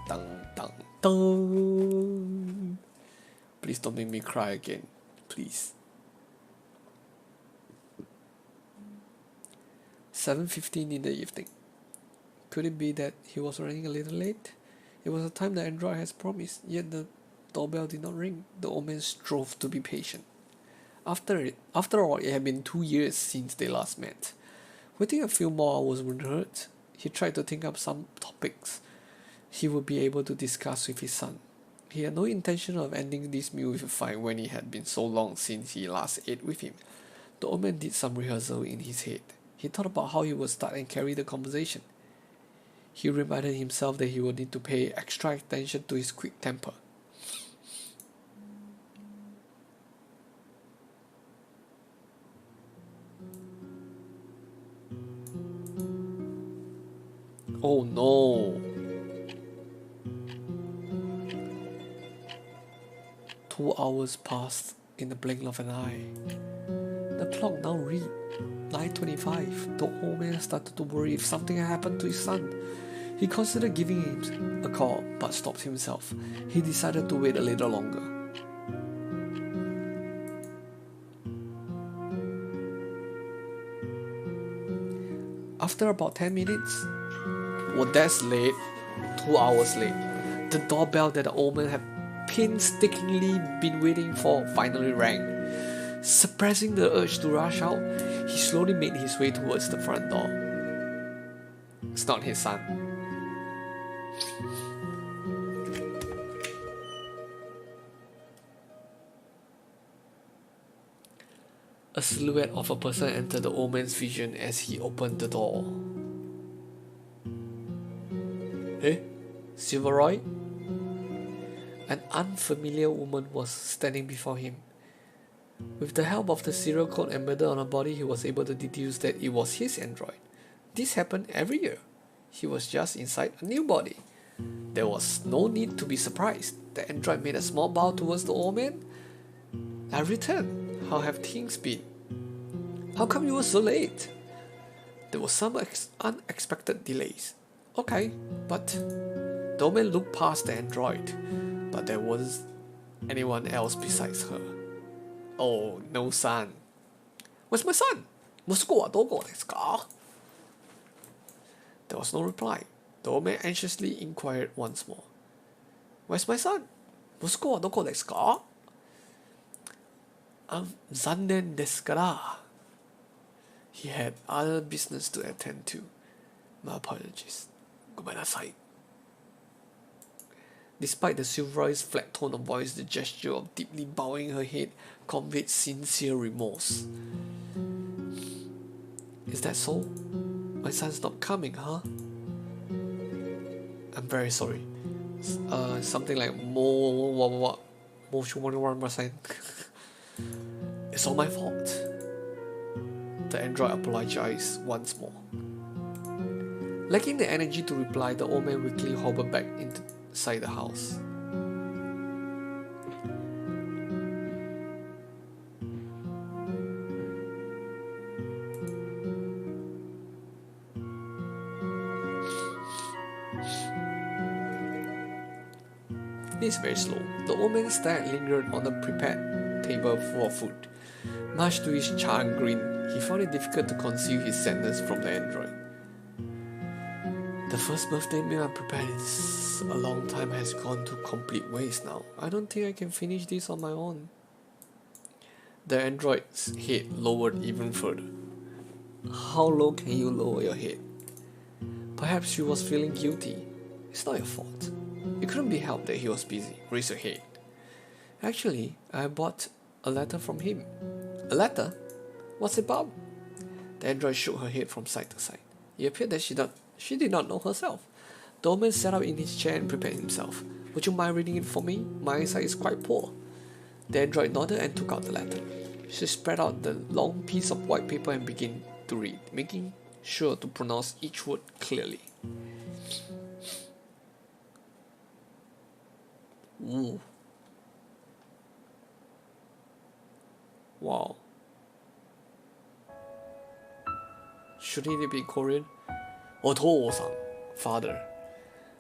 A: Dun, dun, dun. Please don't make me cry again. Please. 7:15 in the evening. Could it be that he was running a little late? It was the time the android has promised, yet the doorbell did not ring. The old man strove to be patient. After all, it had been 2 years since they last met. Waiting a few more hours wouldn't hurt. He tried to think up some topics he would be able to discuss with his son. He had no intention of ending this meal with a fight when it had been so long since he last ate with him. The old man did some rehearsal in his head. He thought about how he would start and carry the conversation. He reminded himself that he would need to pay extra attention to his quick temper. Oh no! 2 hours passed in the blink of an eye. The clock now read 9:25. The old man started to worry if something had happened to his son. He considered giving him a call, but stopped himself. He decided to wait a little longer. After about 10 minutes, well, that's late. 2 hours late. The doorbell that the old man had painstakingly been waiting for finally rang. Suppressing the urge to rush out, he slowly made his way towards the front door. It's not his son. A silhouette of a person entered the old man's vision as he opened the door. Silveroy? An unfamiliar woman was standing before him. With the help of the serial code embedded on her body, he was able to deduce that it was his android. This happened every year. He was just inside a new body. There was no need to be surprised. The android made a small bow towards the old man. I returned. How have things been? How come you were so late? There were some unexpected delays. Okay, but the old man looked past the android, but there wasn't anyone else besides her. Oh, no son. Where's my son? 息子はどこですか? There was no reply. The old man anxiously inquired once more. Where's my son? 息子はどこですか? 残念ですから. He had other business to attend to. My apologies. ごめんなさい. Despite the Silveroy's flat tone of voice, the gesture of deeply bowing her head conveyed sincere remorse. Is that so? My son's not coming, huh? I'm very sorry. Something like more. It's all my fault. The android apologized once more. Lacking the energy to reply, the old man weakly hobbled back inside the house. It is very slow. The old man's stare lingered on the prepared table full of food. Much to his chagrin, he found it difficult to conceal his sadness from the android. The first birthday meal I prepared in a long time has gone to complete waste now. I don't think I can finish this on my own. The android's head lowered even further. How low can you lower your head? Perhaps she was feeling guilty. It's not your fault. It couldn't be helped that he was busy. Raise your head. Actually, I bought a letter from him. A letter? What's it about? The android shook her head from side to side. It appeared that she did not know herself. The old man sat up in his chair and prepared himself. Would you mind reading it for me? My eyesight is quite poor. The android nodded and took out the letter. She spread out the long piece of white paper and began to read, making sure to pronounce each word clearly. Ooh. Wow. Shouldn't it be Korean? Oto-san, father,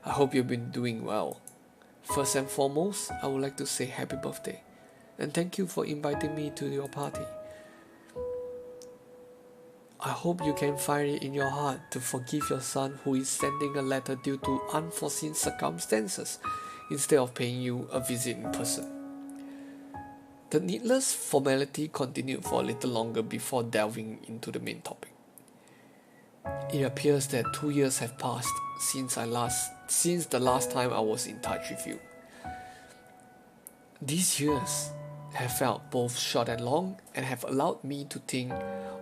A: I hope you've been doing well. First and foremost, I would like to say happy birthday, and thank you for inviting me to your party. I hope you can find it in your heart to forgive your son who is sending a letter due to unforeseen circumstances instead of paying you a visit in person. The needless formality continued for a little longer before delving into the main topic. It appears that 2 years have passed since the last time I was in touch with you. These years have felt both short and long and have allowed me to think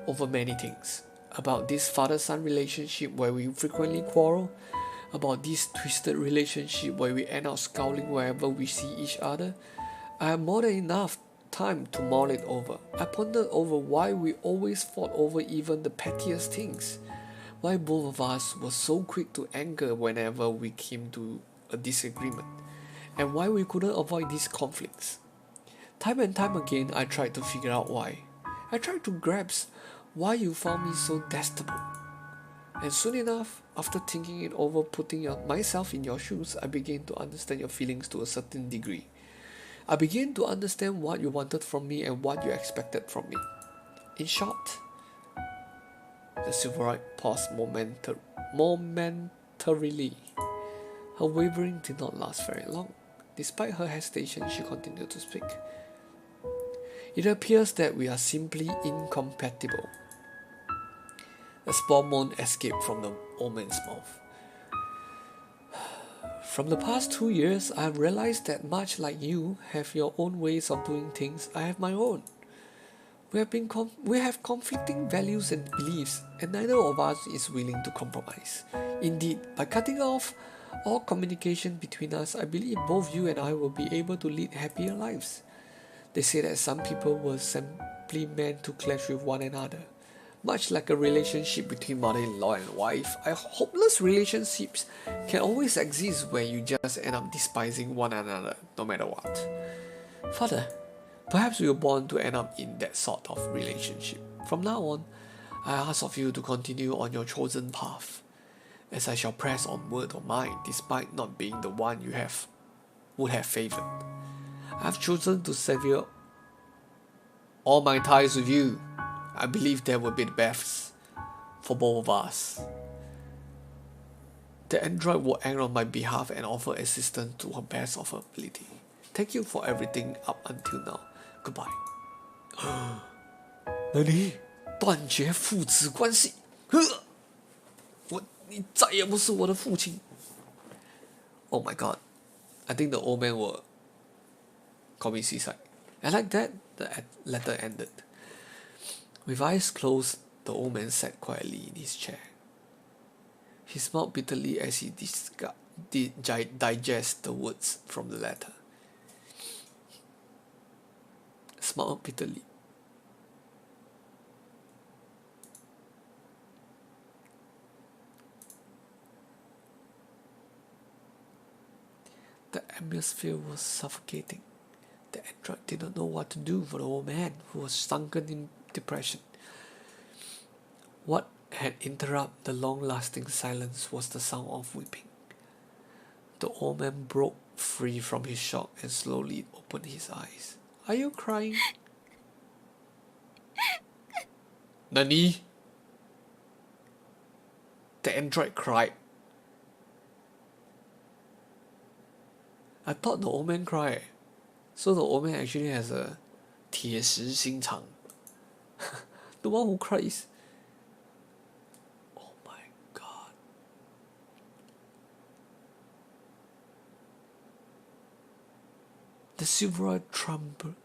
A: over many things. About this father-son relationship where we frequently quarrel, about this twisted relationship where we end up scowling wherever we see each other. I have more than enough time to mull it over. I pondered over why we always fought over even the pettiest things. Why both of us were so quick to anger whenever we came to a disagreement, and why we couldn't avoid these conflicts. Time and time again, I tried to figure out why. I tried to grasp why you found me so detestable. And soon enough, after thinking it over, putting myself in your shoes, I began to understand your feelings to a certain degree. I began to understand what you wanted from me and what you expected from me. In short, the Silverite paused momentarily. Her wavering did not last very long. Despite her hesitation, she continued to speak. It appears that we are simply incompatible. A small moan escaped from the old man's mouth. From the past 2 years, I have realized that much like you have your own ways of doing things, I have my own. We have conflicting values and beliefs, and neither of us is willing to compromise. Indeed, by cutting off all communication between us, I believe both you and I will be able to lead happier lives. They say that some people were simply meant to clash with one another. Much like a relationship between mother-in-law and wife, hopeless relationships can always exist where you just end up despising one another no matter what. Father, perhaps we were born to end up in that sort of relationship. From now on, I ask of you to continue on your chosen path, as I shall press onward on mine despite not being the one you would have favored. I have chosen to sever all my ties with you. I believe that would be the best for both of us. The android will act on my behalf and offer assistance to her best of her ability. Thank you for everything up until now. Goodbye. 你断绝父子关系，你再也不是我的父亲。Oh my god, I think the old man will commit suicide. And like that, the letter ended. With eyes closed, the old man sat quietly in his chair. He smiled bitterly as he digested the words from the letter. Smiled bitterly. The atmosphere was suffocating. The android did not know what to do for the old man, who was sunken in depression. What had interrupted the long-lasting silence was the sound of weeping. The old man broke free from his shock and slowly opened his eyes. Are you crying? Nani? The android cried. I thought the old man cried. So the old man actually has a 铁石心肠. The one who cries. Oh my god. The Silveroid trembled.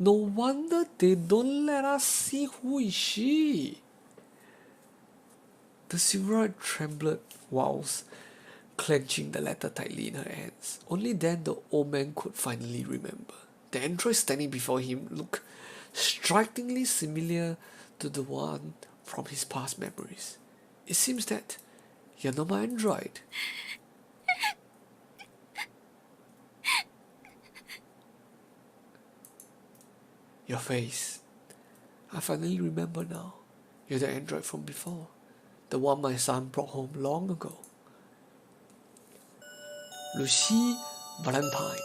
A: No wonder they don't let us see who is she. The Silveroid trembled whilst clenching the letter tightly in her hands. Only then the old man could finally remember. The android standing before him looked strikingly similar to the one from his past memories. It seems that you're not my android. Your face. I finally remember now. You're the android from before. The one my son brought home long ago. Lucy Valentine.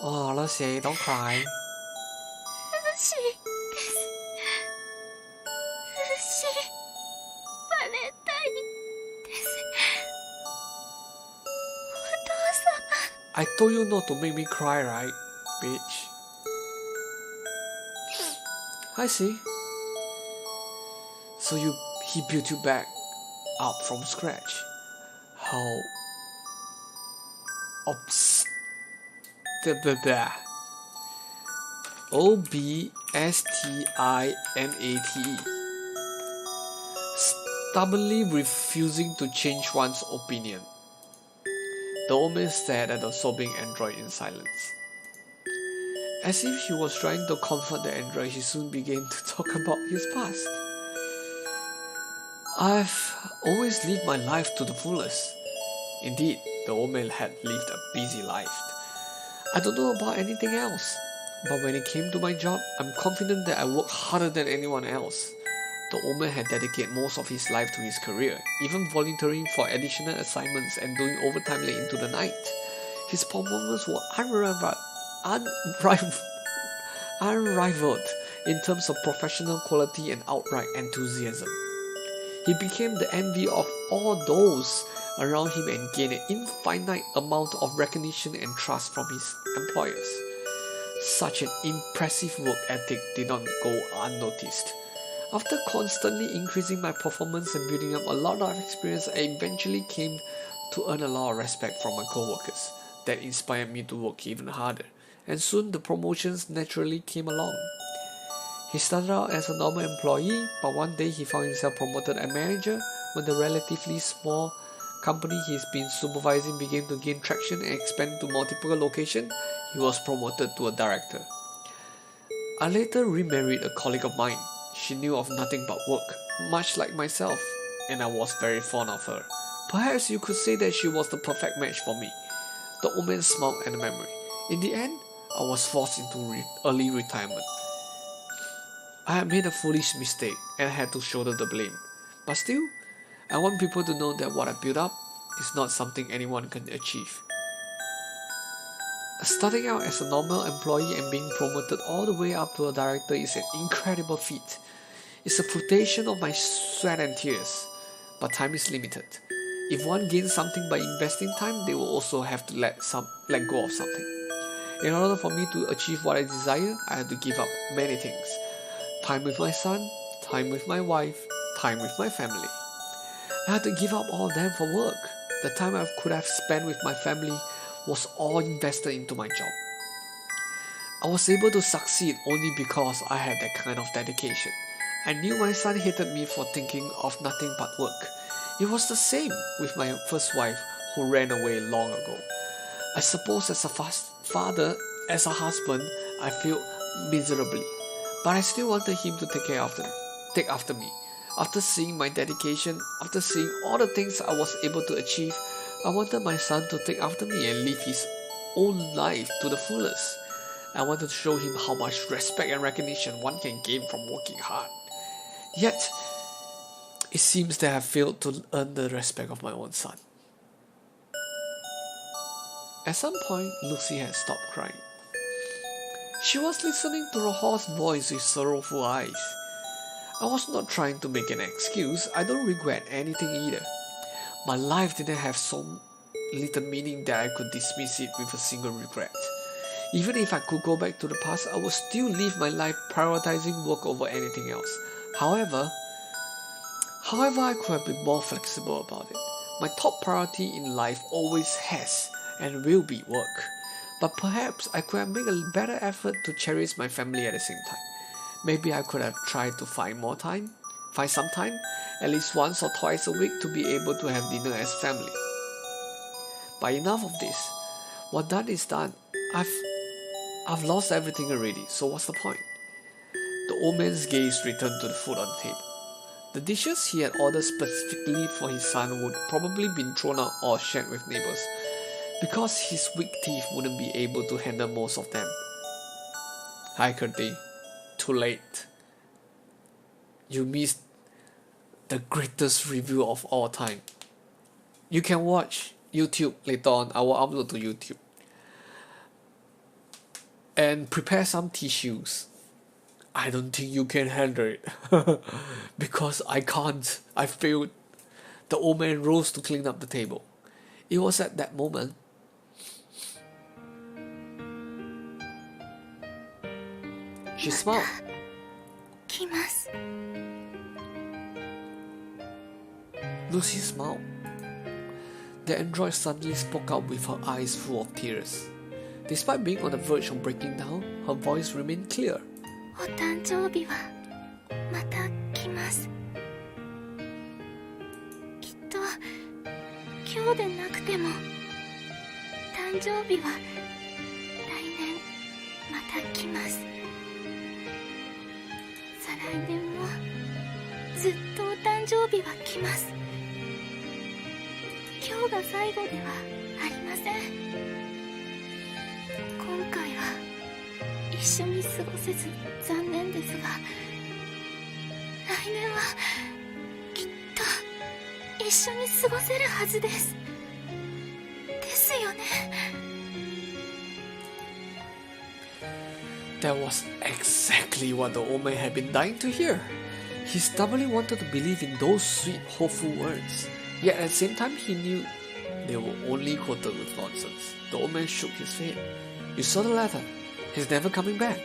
A: Oh, Lucy, don't cry.
B: Lucy です。Lucy Valentine です。お父様。
A: I told you not to make me cry, right, bitch? I see. So he built you back up from scratch. How Obstinate. Stubbornly refusing to change one's opinion. The old man stared at the sobbing android in silence. As if he was trying to comfort the android, he soon began to talk about his past. I've always lived my life to the fullest. Indeed, the old man had lived a busy life. I don't know about anything else, but when it came to my job, I'm confident that I work harder than anyone else. The old man had dedicated most of his life to his career, even volunteering for additional assignments and doing overtime late into the night. His performance was unrivaled in terms of professional quality and outright enthusiasm. He became the envy of all those around him and gained an infinite amount of recognition and trust from his employers. Such an impressive work ethic did not go unnoticed. After constantly increasing my performance and building up a lot of experience, I eventually came to earn a lot of respect from my co-workers. That inspired me to work even harder, and soon the promotions naturally came along. He started out as a normal employee, but one day he found himself promoted as manager when the relatively small company he's been supervising began to gain traction and expand to multiple locations. He was promoted to a director. I later remarried a colleague of mine. She knew of nothing but work, much like myself, and I was very fond of her. Perhaps you could say that she was the perfect match for me. The old man smiled at the memory. In the end, I was forced into early retirement. I had made a foolish mistake and had to shoulder the blame. But still, I want people to know that what I built up is not something anyone can achieve. Starting out as a normal employee and being promoted all the way up to a director is an incredible feat. It's a fruition of my sweat and tears, but time is limited. If one gains something by investing time, they will also have to let go of something. In order for me to achieve what I desire, I had to give up many things. Time with my son, time with my wife, time with my family. I had to give up all of them for work. The time I could have spent with my family was all invested into my job. I was able to succeed only because I had that kind of dedication. I knew my son hated me for thinking of nothing but work. It was the same with my first wife who ran away long ago. I suppose as a father, as a husband, I failed miserably. But I still wanted him to take after me. After seeing my dedication, after seeing all the things I was able to achieve, I wanted my son to take after me and live his own life to the fullest. I wanted to show him how much respect and recognition one can gain from working hard. Yet, it seems that I failed to earn the respect of my own son. At some point, Lucy had stopped crying. She was listening to a hoarse voice with sorrowful eyes. I was not trying to make an excuse. I don't regret anything either. My life didn't have so little meaning that I could dismiss it with a single regret. Even if I could go back to the past, I would still live my life prioritizing work over anything else. However, I could have been more flexible about it. My top priority in life always has and will be work. But perhaps I could have made a better effort to cherish my family at the same time. Maybe I could have tried to find some time, at least once or twice a week to be able to have dinner as family. But enough of this. What done is done. I've lost everything already, so what's the point? The old man's gaze returned to the food on the table. The dishes he had ordered specifically for his son would probably been thrown out or shared with neighbors, because his weak teeth wouldn't be able to handle most of them. Hi Kurti, too late. You missed the greatest review of all time. You can watch YouTube later on. I will upload to YouTube. And prepare some tissues. I don't think you can handle it. Because I can't. I failed. The old man rose to clean up the table. It was at that moment she smiled.
B: 来ます。
A: Lucy smiled. The android suddenly spoke out with her eyes full of tears. Despite being on the verge of breaking down, her voice remained clear.
B: お誕生日はまた来ます。きっと今日でなくても誕生日は来年また来ます。再来年もずっとお誕生日は来ます。今日が最後ではありません。今回は一緒に過ごせず残念ですが、来年はきっと一緒に過ごせるはずです。ですよね。
A: That was exactly what the old man had been dying to hear. He stubbornly wanted to believe in those sweet, hopeful words. Yet at the same time he knew they were only quoted with nonsense. The old man shook his head. You saw the letter. He's never coming back.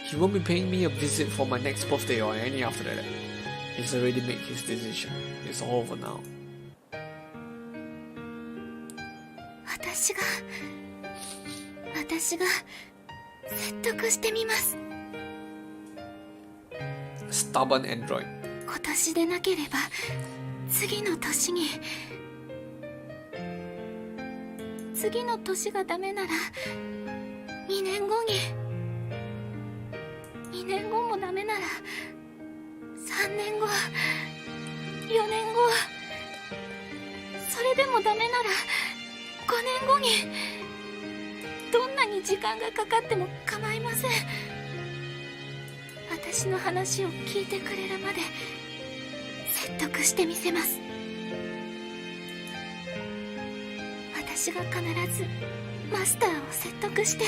A: He won't be paying me a visit for my next birthday or any after that. He's already made his decision. It's all over now.
B: 私が説得してみます。
A: Stubborn android.
B: 今年でなければ次の年がダメなら2年後もダメなら3年後4年後それでもダメなら5年後にどんなに時間がかかっても構いません。私の話を聞いてくれるまで説得してみせます。私が必ずマスターを説得して、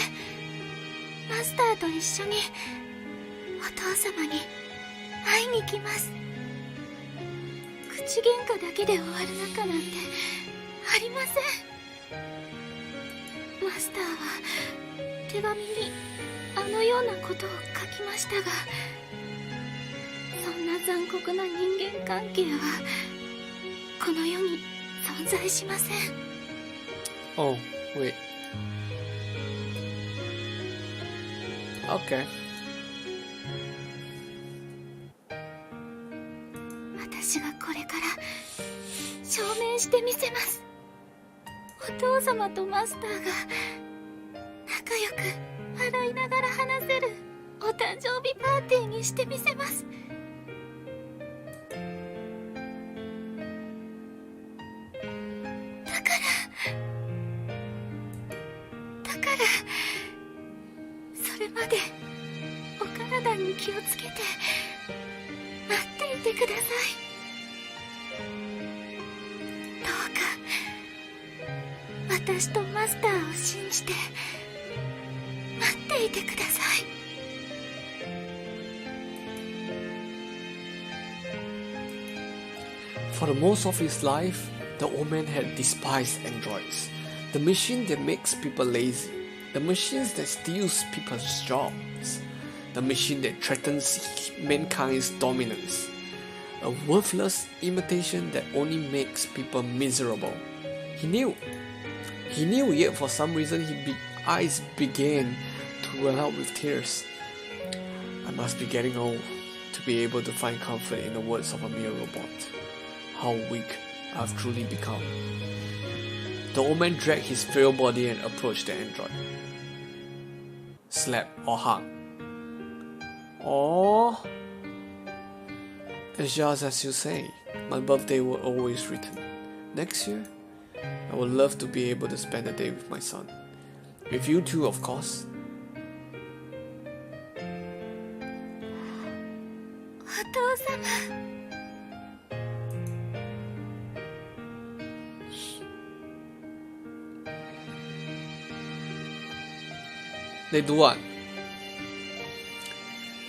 B: マスターと一緒にお父様に会いに来ます。口喧嘩だけで終わる仲なんてありません。マスターは手紙にあのようなことを書きましたが、そんな残酷な人間関係はこの世に存在しません。
A: Oh, wait. Okay.
B: 私がこれから証明してみせます。お父様とマスターが仲良く笑いながら話せるお誕生日パーティーにしてみせます。だからそれまでお体に気をつけて待っていてください。どうか私とマスターを信じて待っていてください。
A: For the most of his life, the old man had despised androids. The machine that makes people lazy. The machines that steals people's jobs. The machine that threatens mankind's dominance. a worthless imitation that only makes people miserable. He knew, yet for some reason his eyes began to well up with tears. I must be getting old to be able to find comfort in the words of a mere robot. How weak I've truly become. The old man dragged his frail body and approached the android. Slap or hug? Oh, it's just as you say. My birthday will always return. Next year, I would love to be able to spend a day with my son. With you too, of course.
B: お父様。
A: They do what?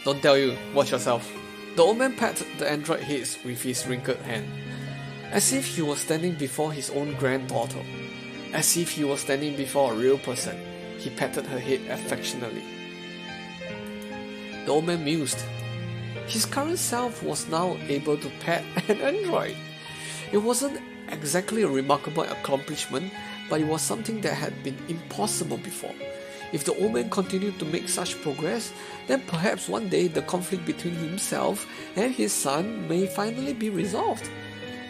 A: Don't tell you, watch yourself. The old man patted the android head with his wrinkled hand, as if he was standing before his own granddaughter. As if he was standing before a real person, he patted her head affectionately. The old man mused. His current self was now able to pet an android. It wasn't exactly a remarkable accomplishment, but it was something that had been impossible before. If the old man continued to make such progress, then perhaps one day the conflict between himself and his son may finally be resolved.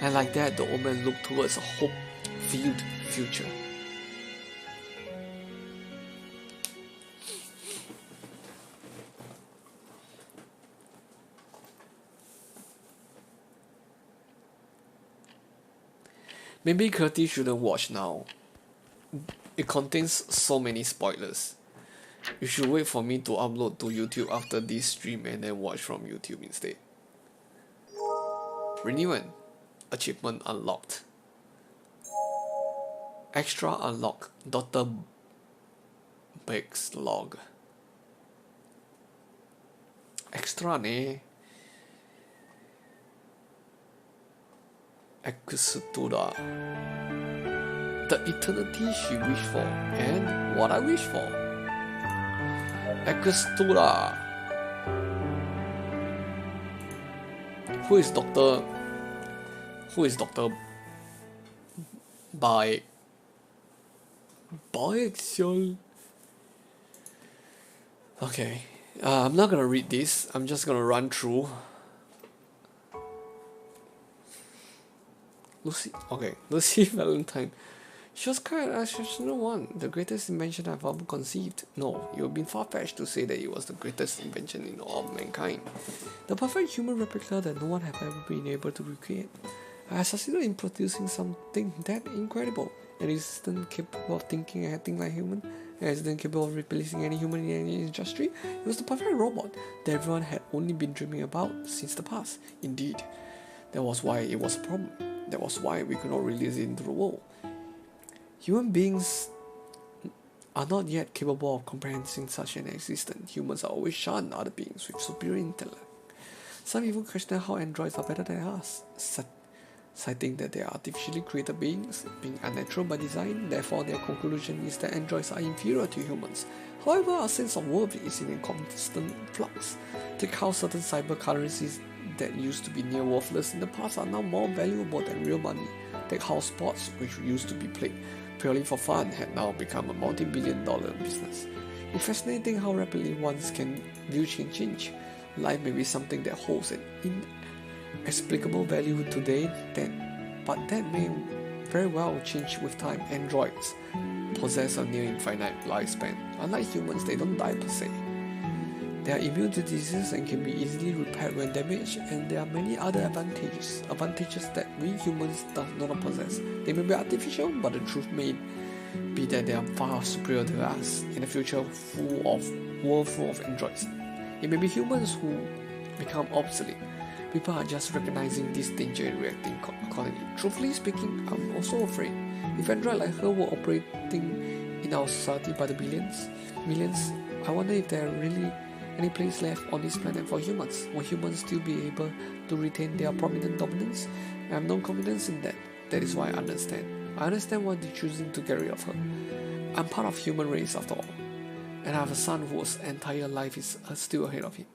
A: And like that, the old man looked towards a hope-filled future. Maybe Curtis shouldn't watch now. It contains so many spoilers. You should wait for me to upload to YouTube after this stream and then watch from YouTube instead. Renewal. Achievement unlocked. Extra unlock. Dr. Beck's log. Extra ne. Extura. The eternity she wished for, and what I wish for. Extura. Who is Dr. Baekseol? Okay, I'm not gonna read this. I'm just gonna run through. Lucy Valentine. She was kind of exceptional one, the greatest invention I've ever conceived. No, it would be far-fetched to say that it was the greatest invention in all of mankind. The perfect human replica that no one had ever been able to recreate. I succeeded in producing something that incredible. An assistant capable of thinking and acting like human, an assistant capable of replacing any human in any industry. It was the perfect robot that everyone had only been dreaming about since the past. Indeed, that was why it was a problem. That was why we could not release it into the world. Human beings are not yet capable of comprehending such an existence. Humans are always shunned other beings with superior intellect. Some even question how androids are better than us, citing that they are artificially created beings, being unnatural by design. Therefore, their conclusion is that androids are inferior to humans. However, our sense of worth is in a constant flux. Take how certain cyber currencies that used to be near worthless in the past are now more valuable than real money. Take how sports, which used to be played purely for fun, had now become a multi-billion-dollar business. It's fascinating how rapidly one can view change. Life may be something that holds an inexplicable value today, but that may very well change with time. Androids possess a near infinite lifespan. Unlike humans, they don't die per se. They are immune to diseases and can be easily repaired when damaged, and there are many other advantages that we humans do not possess. They may be artificial, but the truth may be that they are far superior to us in a future world full of androids. It may be humans who become obsolete. People are just recognizing this danger and reacting accordingly. Truthfully speaking, I'm also afraid. If androids like her were operating in our society by the millions, I wonder if there are really any place left on this planet for humans. Will humans still be able to retain their prominent dominance? I have no confidence in that. That is why I understand. I understand why they're choosing to get rid of her. I'm part of human race after all, and I have a son whose entire life is still ahead of him.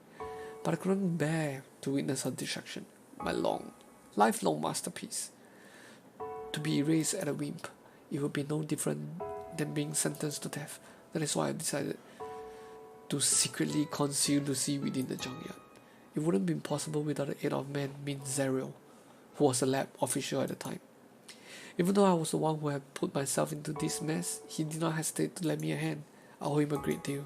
A: But I couldn't bear to witness her destruction. my lifelong masterpiece. To be erased at a whim, it would be no different than being sentenced to death. That is why I decided to secretly conceal Lucy within the junkyard. It wouldn't have been possible without the aid of a man named Zariel, who was a lab official at the time. Even though I was the one who had put myself into this mess, he did not hesitate to lend me a hand. I owe him a great deal.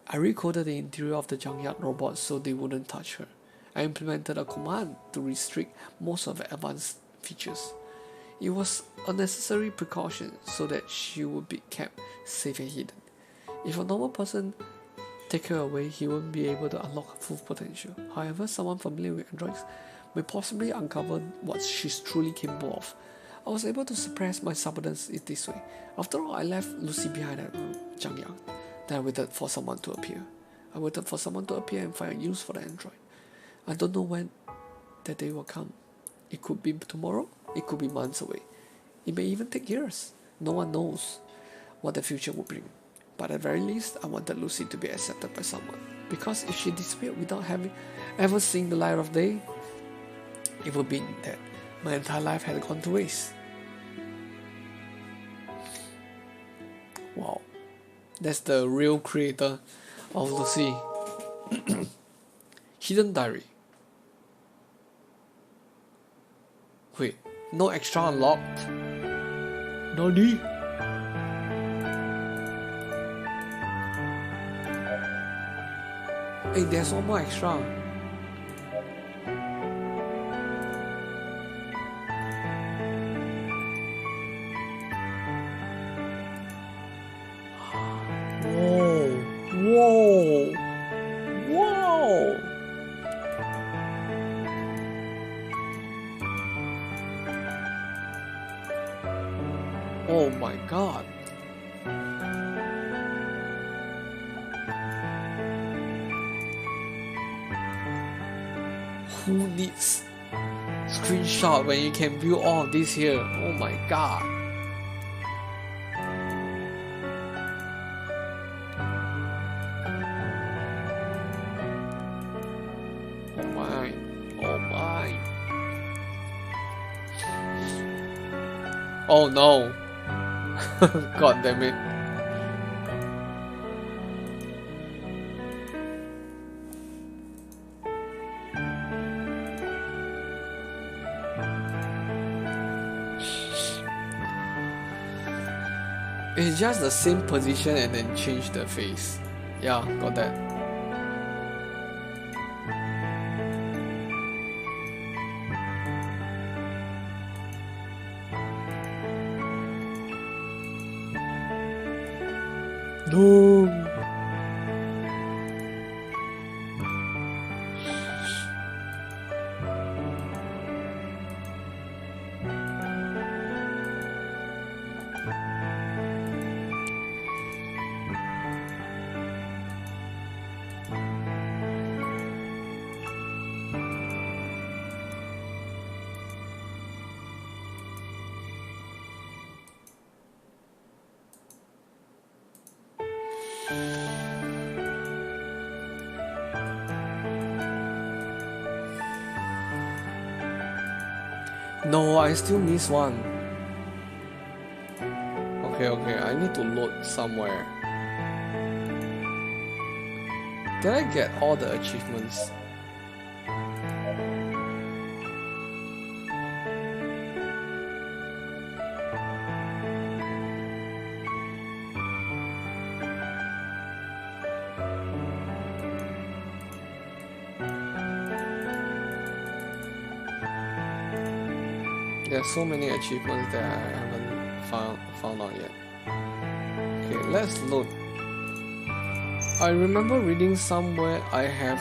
A: I recoded the interior of the junkyard robots so they wouldn't touch her. I implemented a command to restrict most of the advanced features. It was a necessary precaution so that she would be kept safe and hidden. If a normal person take her away, he wouldn't be able to unlock her full potential. However, someone familiar with androids may possibly uncover what she's truly capable of. I was able to suppress my subordinates in this way. After all, I left Lucy behind at junkyard. Then I waited for someone to appear. I waited for someone to appear and find a use for the android. I don't know when that day will come. It could be tomorrow, it could be months away. It may even take years. No one knows what the future will bring. But at the very least, I wanted Lucy to be accepted by someone. Because if she disappeared without having ever seen the light of day, it would mean that my entire life had gone to waste. Wow. That's the real creator of Lucy. Hidden diary. Wait, no extra unlocked? Nani? Hey, there's one more extra. Whoa! Oh my god. Who needs screenshot when you can view all of this here? Oh my god. Oh no. God damn it. It's just the same position and then change the face. Yeah, got that. No. No, I still miss one. Okay, I need to load somewhere. Did I get all the achievements? There's so many achievements that I haven't found out yet. Okay, let's load. I remember reading somewhere I have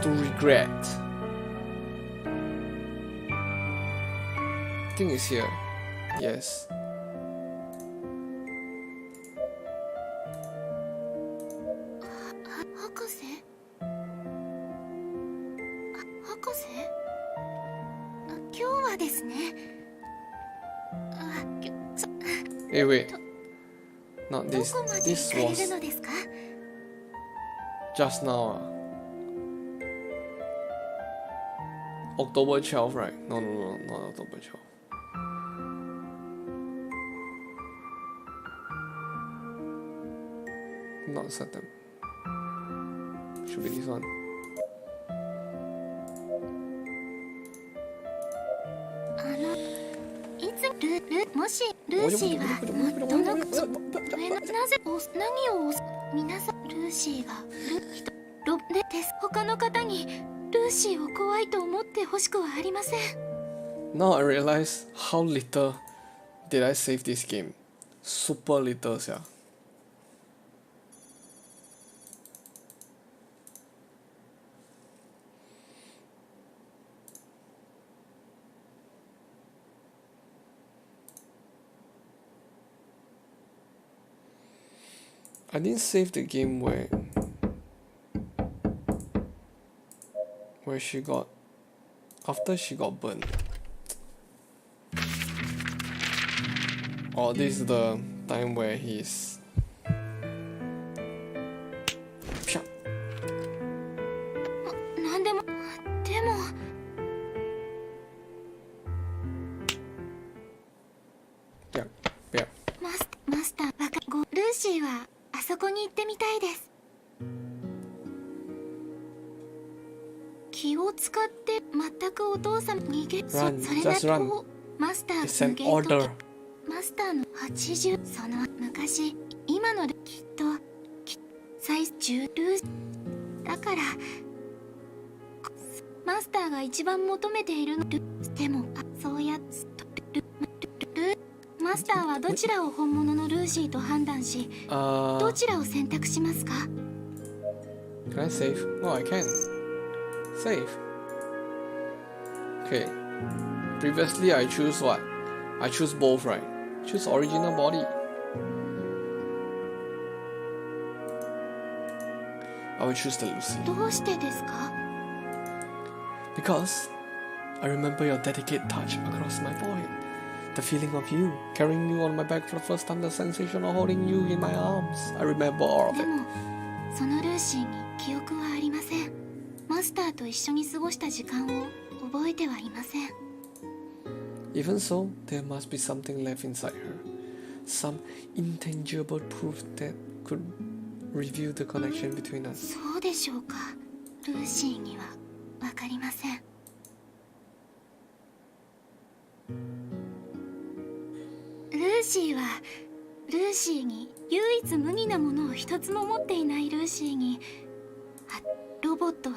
A: to regret. I think it's here. Yes. Hey, wait. Not this. This was Just now. October 12th, right? No, not October 12th. Not certain. Should be this one.
B: もしルーシーはどの上のなぜ何を皆さんルーシーがロでです他の方にルーシーを怖いと思ってほしくはありません。
A: Now I realize how little did I save this game. Super little, yeah. I didn't save the game where she got after she got burned. Oh, this is the time where he's Psha.
B: なんでも
A: Yeah.
B: マスタールーシーはあそこに行ってみたいです。気を使って全くお父さん逃げそれだとマスター無限とマスターの80その昔今のきっと最中ルーだからマスターが一番求めているのでもそうやマスターはどちらを本物のルーシーと判断しどちらを選択しますか？
A: Can I save? Oh, I can. Save. Okay. Previously I choose what? I choose both, right? Choose original body. I will choose the Lucy.
B: どうしてですか？
A: Because I remember your delicate touch across my forehead. The feeling of you, carrying you on my back for the first time, the sensation of holding you in my arms. I remember all of
B: で
A: it.
B: もそのルーシーに記憶はありません。マスターと一緒に過ごした時間を覚えてはいません。
A: Even so, there must be something left inside her. Some intangible proof that could reveal the connection between us.
B: そうでしょうか。ルーシーにはわかりません。ルーシーに唯一無二なものを一つも持っていないルーシーにロボットは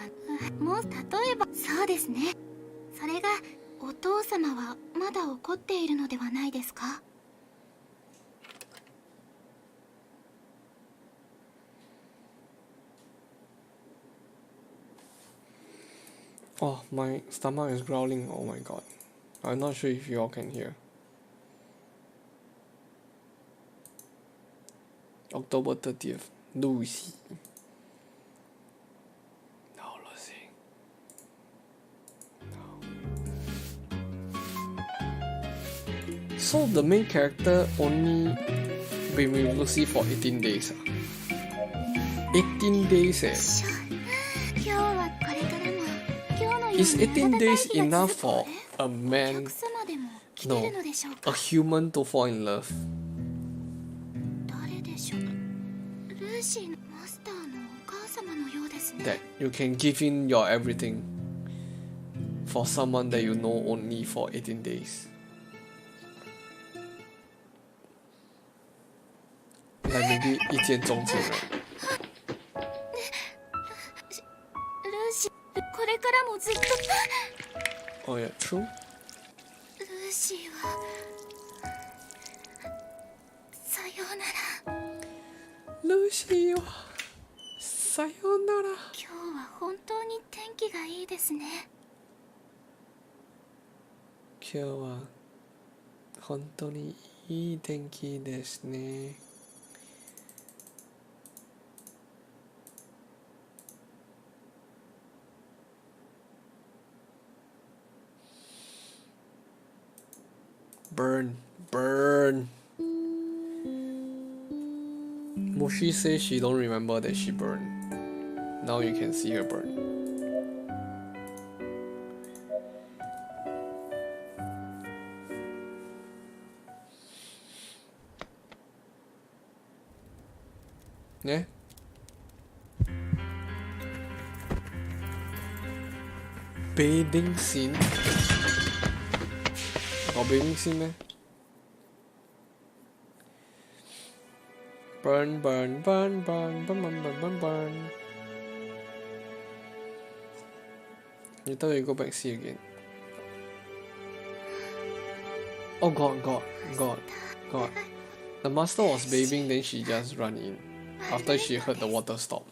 B: もう例えばそうですね。それがお父様はまだ怒っているのではないですか？
A: Oh, my stomach is growling. Oh my god. I'm not sure if you all can hear. October 30th. Lucy. No, Lucy. No. So the main character only been with Lucy for 18 days. 18 days, eh?
B: 今日はこれからも今日のように
A: Is 18 days
B: 暖かい日が
A: enough
B: 続く
A: for
B: ので
A: a
B: お
A: man,
B: 客様でも来てるのでしょう
A: a
B: か？
A: human to fall in love?
B: 誰でしょう？ルーシーのマスターのお母様のようですね。
A: That you can give in your everything for someone that you know only for 18 days. Like maybe 一见钟情 right?
B: ルーシー、これからもずっと
A: Oh yeah, true.
B: ルーシーはさようなら。
A: Lucy はさようなら。
B: 今日は本当に天気がいいですね。
A: 今日は本当にいい天気ですね。Burn. Moshi says she don't remember that she burned. Now you can see her burn. Yeah. Bathing scene. Got bathing scene meh? Burn, burn, burn, burn, burn, burn, burn, burn, burn. Later you go back see again. Oh god, god, god, god. The master was bathing, then she just ran in. After she heard the water stop.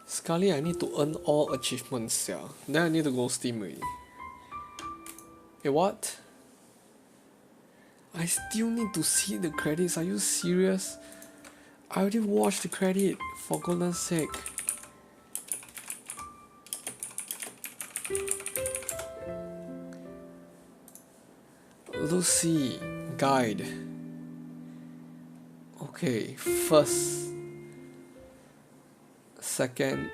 A: Scully, I need to earn all achievements, yeah. Then I need to go Steam already. Hey, what? I still need to see the credits, are you serious? I already watched the credit, for goodness sake. Lucy, guide. Okay, first, second.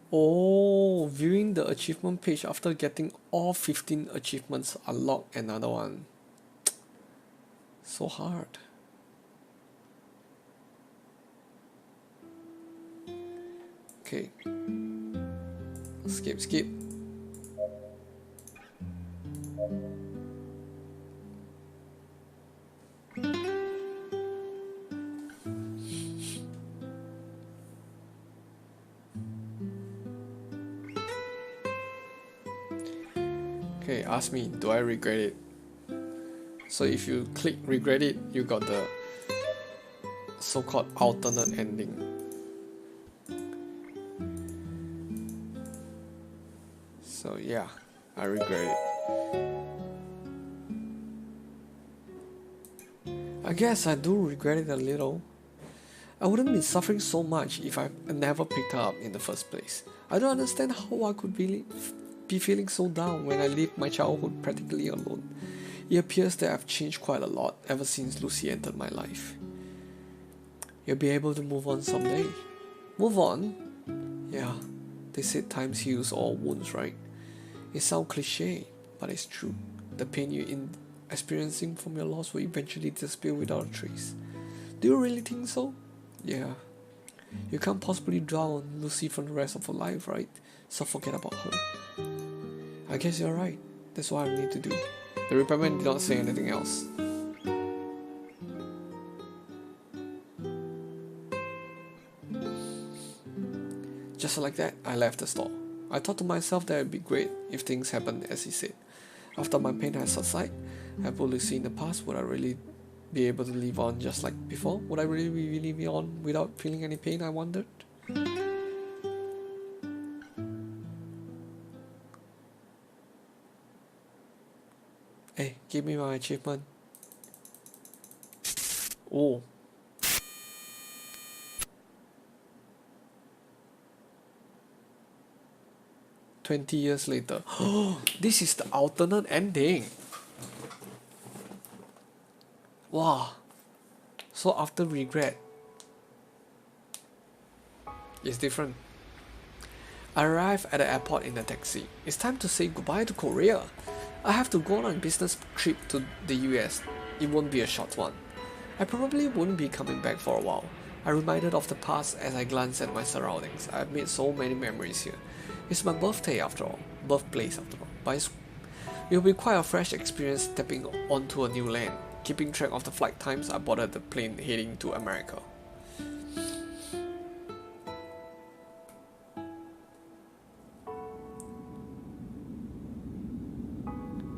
A: Oh, viewing the achievement page after getting all 15 achievements, unlock another one. So hard. Okay. Skip, skip. Okay, ask me, do I regret it? So if you click regret it, you got the so-called alternate ending. So yeah, I regret it. I guess I do regret it a little. I wouldn't be suffering so much if I never picked her up in the first place. I don't understand how I could be feeling so down when I lived my childhood practically alone. It appears that I've changed quite a lot ever since Lucy entered my life. You'll be able to move on someday. Move on? Yeah, they said time heals all wounds, right? It sounds cliche, but it's true. The pain you're experiencing from your loss will eventually disappear without a trace. Do you really think so? Yeah. You can't possibly drown Lucy for the rest of her life, right? So forget about her. I guess you're right. That's what I need to do. The repairman did not say anything else. Just like that, I left the store. I thought to myself that it'd be great if things happened as he said. After my pain had subsided, I put Lucy in the past, would I really be able to live on just like before? Would I really be living on without feeling any pain, I wondered? Hey, give me my achievement. Oh. 20 years later. This is the alternate ending. Wow. So after regret, it's different. I arrive at the airport in a taxi. It's time to say goodbye to Korea. I have to go on a business trip to the US. It won't be a short one. I probably won't be coming back for a while. I reminded of the past as I glance at my surroundings. I've made so many memories here. It's my birthday after all. Birthplace after all. But it'll be quite a fresh experience stepping onto a new land. Keeping track of the flight times, I boarded the plane heading to America.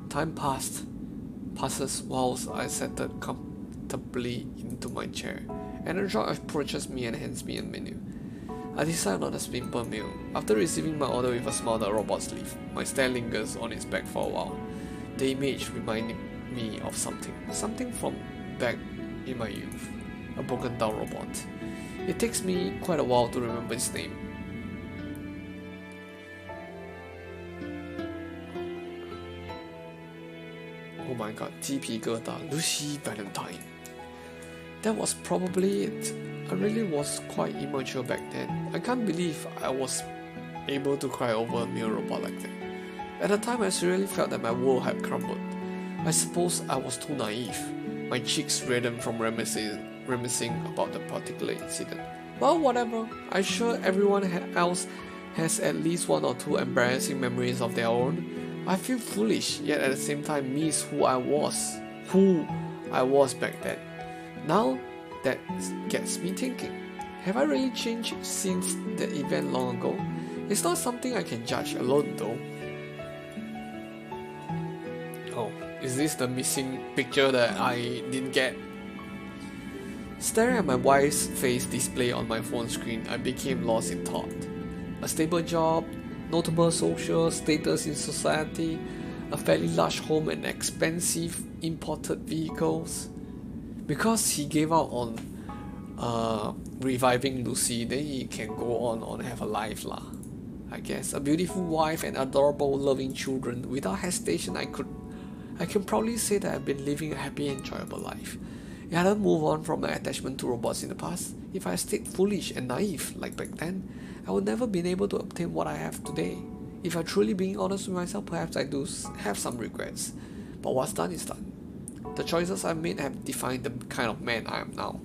A: Time passes whilst I settled comfortably into my chair. An android approaches me and hands me a menu. I decide on a simple meal. After receiving my order with a smile, the robot leaves. My stare lingers on its back for a while. The image reminded me of something from back in my youth. A broken down robot. It takes me quite a while to remember its name. Oh my god, 鸡皮疙瘩, Lucy Valentine. That was probably it. I really was quite immature back then. I can't believe I was able to cry over a mere robot like that. At the time, I really felt that my world had crumbled. I suppose I was too naive. My cheeks reddened from reminiscing about the particular incident. Well, whatever. I'm sure everyone else has at least one or two embarrassing memories of their own. I feel foolish, yet at the same time miss who I was back then. Now that gets me thinking, have I really changed since the event long ago? It's not something I can judge alone though. Oh, is this the missing picture that I didn't get? Staring at my wife's face display on my phone screen, I became lost in thought. A stable job, notable social status in society, a fairly large home and expensive imported vehicles. Because he gave out on reviving Lucy, then he can go on and have a life lah. I guess a beautiful wife and adorable loving children. Without hesitation, I can proudly say that I've been living a happy enjoyable life. If I hadn't moved on from my attachment to robots in the past, if I stayed foolish and naive like back then, I would never been able to obtain what I have today. If I'm truly being honest with myself, perhaps I do have some regrets. But what's done is done. The choices I've made have defined the kind of man I am now.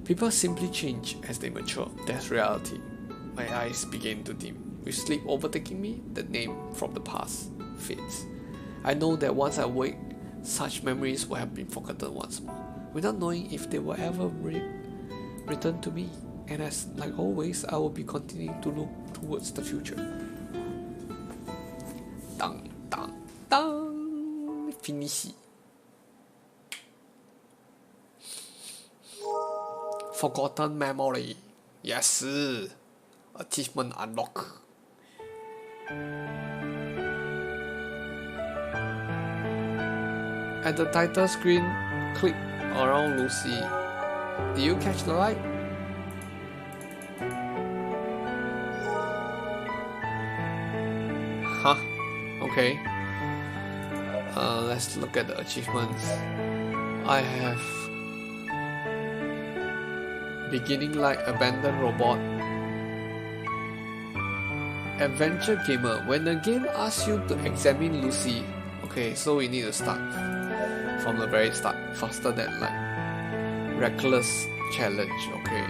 A: People simply change as they mature. That's reality. My eyes begin to dim. With sleep overtaking me, the name from the past fades. I know that once I wake, such memories will have been forgotten once more, without knowing if they will ever return to me. And as like always, I will be continuing to look towards the future. Dang, dang, dang. Finish. Forgotten memory. Yes. Achievement unlock. At the title screen, click around Lucy. Did you catch the light? Huh? Okay. Let's look at the achievements. I have Beginning Like Abandoned Robot. Adventure Gamer. When the game asks you to examine Lucy, okay, so we need to start from the very start, faster than light. Reckless Challenge, okay.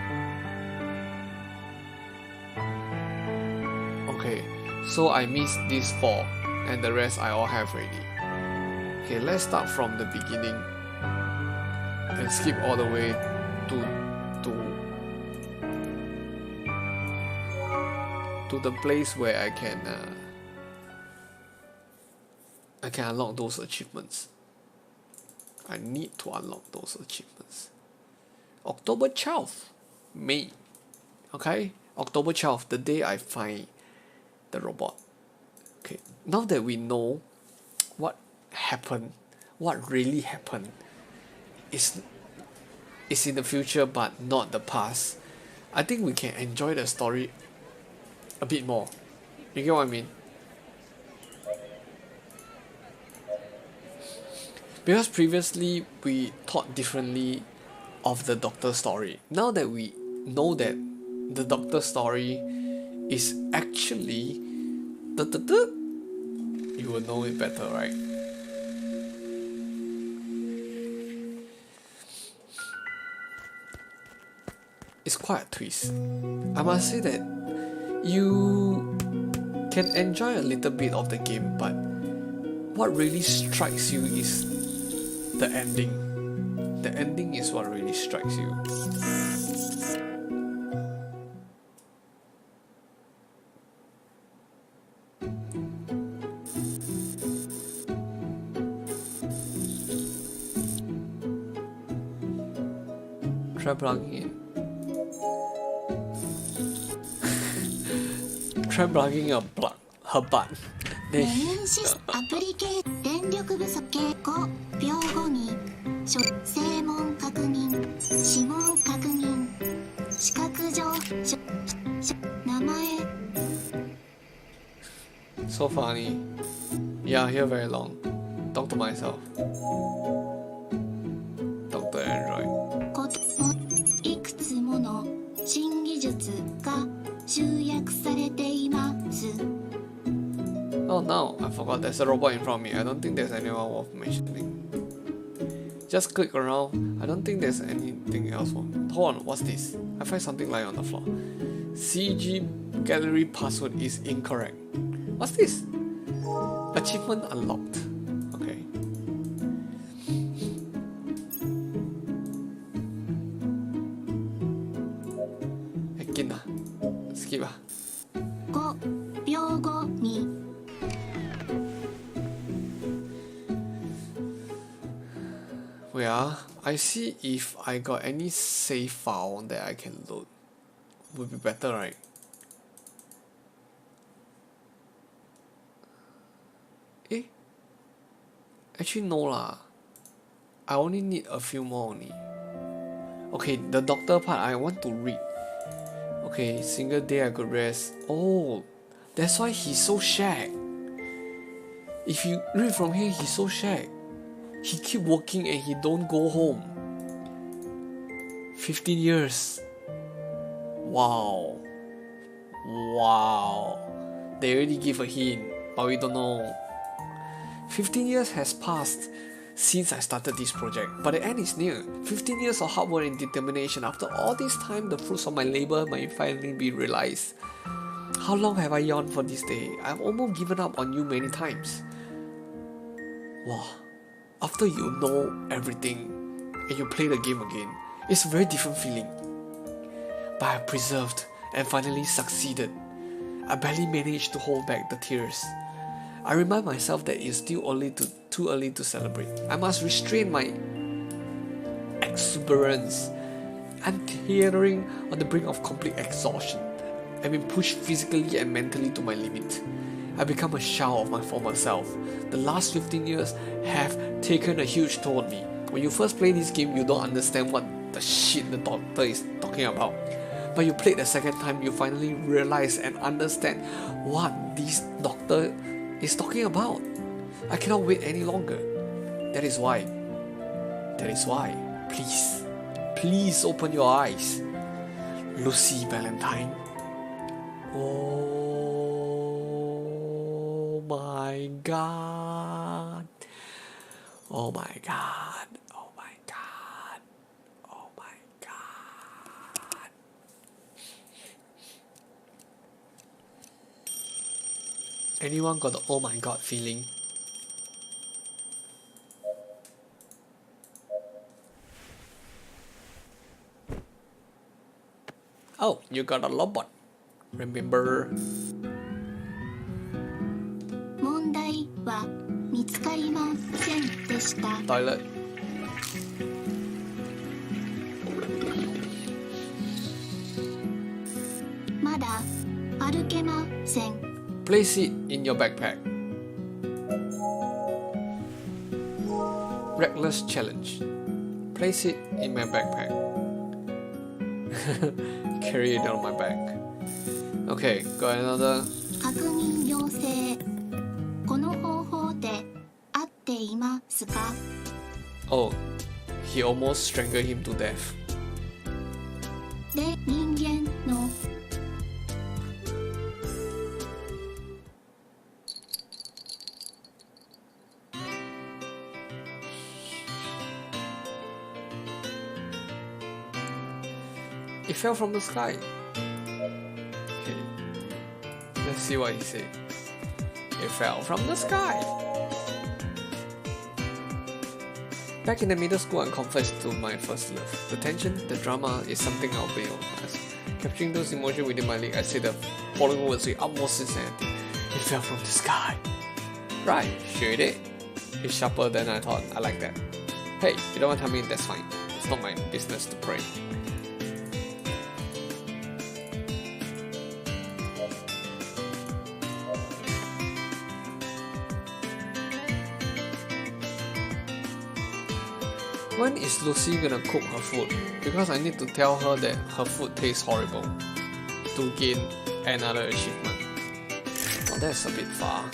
A: Okay, so I missed these 4 and the rest I all have already. Okay, let's start from the beginning and skip all the way to the place where I can unlock those achievements. I need to unlock those achievements. October 12th, May. Okay, October 12th, the day I find the robot. Okay, now that we know what happened, what really happened, is in the future but not the past, I think we can enjoy the story a bit more. You get what I mean? Because previously we thought differently of the Doctor story. Now that we know that the Doctor story is actually you will know it better, right? It's quite a twist. I must say that you can enjoy a little bit of the game, but what really strikes you is the ending. The ending is what really strikes you. Try plugging in. Try plugging her butt.
B: メインシスアプリ系電力不足傾向秒後に正門確認指紋確認視覚上名前
A: So funny. Yeah, here very long. Talk to myself. Dr. Android.
B: いくつもの新技術が集約されています。
A: Oh no, I forgot there's a robot in front of me. I don't think there's anyone worth mentioning. Just click around. I don't think there's anything else. Hold on, what's this? I find something lying on the floor. CG gallery password is incorrect. What's this? Achievement unlocked. Okay. Again, skip.
B: 5秒後に
A: Yeah, I see if I got any save file that I can load. Would be better, right? Eh? Actually no lah. I only need a few more only. Okay, the doctor part I want to read. Okay, single day I could rest. Oh, that's why he's so shagged. If you read from here, he's so shagged. He keep working and he don't go home. 15 years. Wow. Wow. They already give a hint, but we don't know. 15 years has passed since I started this project, but the end is near. 15 years of hard work and determination. After all this time, the fruits of my labor might finally be realized. How long have I yearned for this day? I've almost given up on you many times. Wow. After you know everything and you play the game again, it's a very different feeling. But I preserved and finally succeeded. I barely managed to hold back the tears. I remind myself that it's still too early to celebrate. I must restrain my exuberance. I'm teetering on the brink of complete exhaustion. I've been pushed physically and mentally to my limit. I've become a shell of my former self. The last 15 years have taken a huge toll on me. When you first play this game, you don't understand what the shit the doctor is talking about. But you play the second time, you finally realize and understand what this doctor is talking about. I cannot wait any longer. That is why, please open your eyes. Lucy Valentine. Oh my god. Oh my god. Oh my god. Oh my god. Anyone got the oh my god feeling? Oh, you got a robot. Remember?
B: 問題は見つかりませんでした。
A: Toilet.
B: まだ歩けません。
A: Place it in your backpack. Reckless challenge. Place it in my backpack. Carry it on my back. Okay, got another.
B: 確認要請。この方法で合っていますか？
A: Oh, he almost strangled him to death.
B: で、人間の
A: It fell from the sky. Okay, let's see what he said. It fell from the sky. Back in the middle school, I confessed to my first love. The tension, the drama is something I'll pay on as. Capturing those emotions within my league, I say the following words with utmost sincerity. It fell from the sky. Right, sure did. It's sharper than I thought. I like that. Hey, you don't want to tell me, that's fine. It's not my business to pray. When is Lucy gonna cook her food? Because I need to tell her that her food tastes horrible to gain another achievement. Oh, that's a bit far.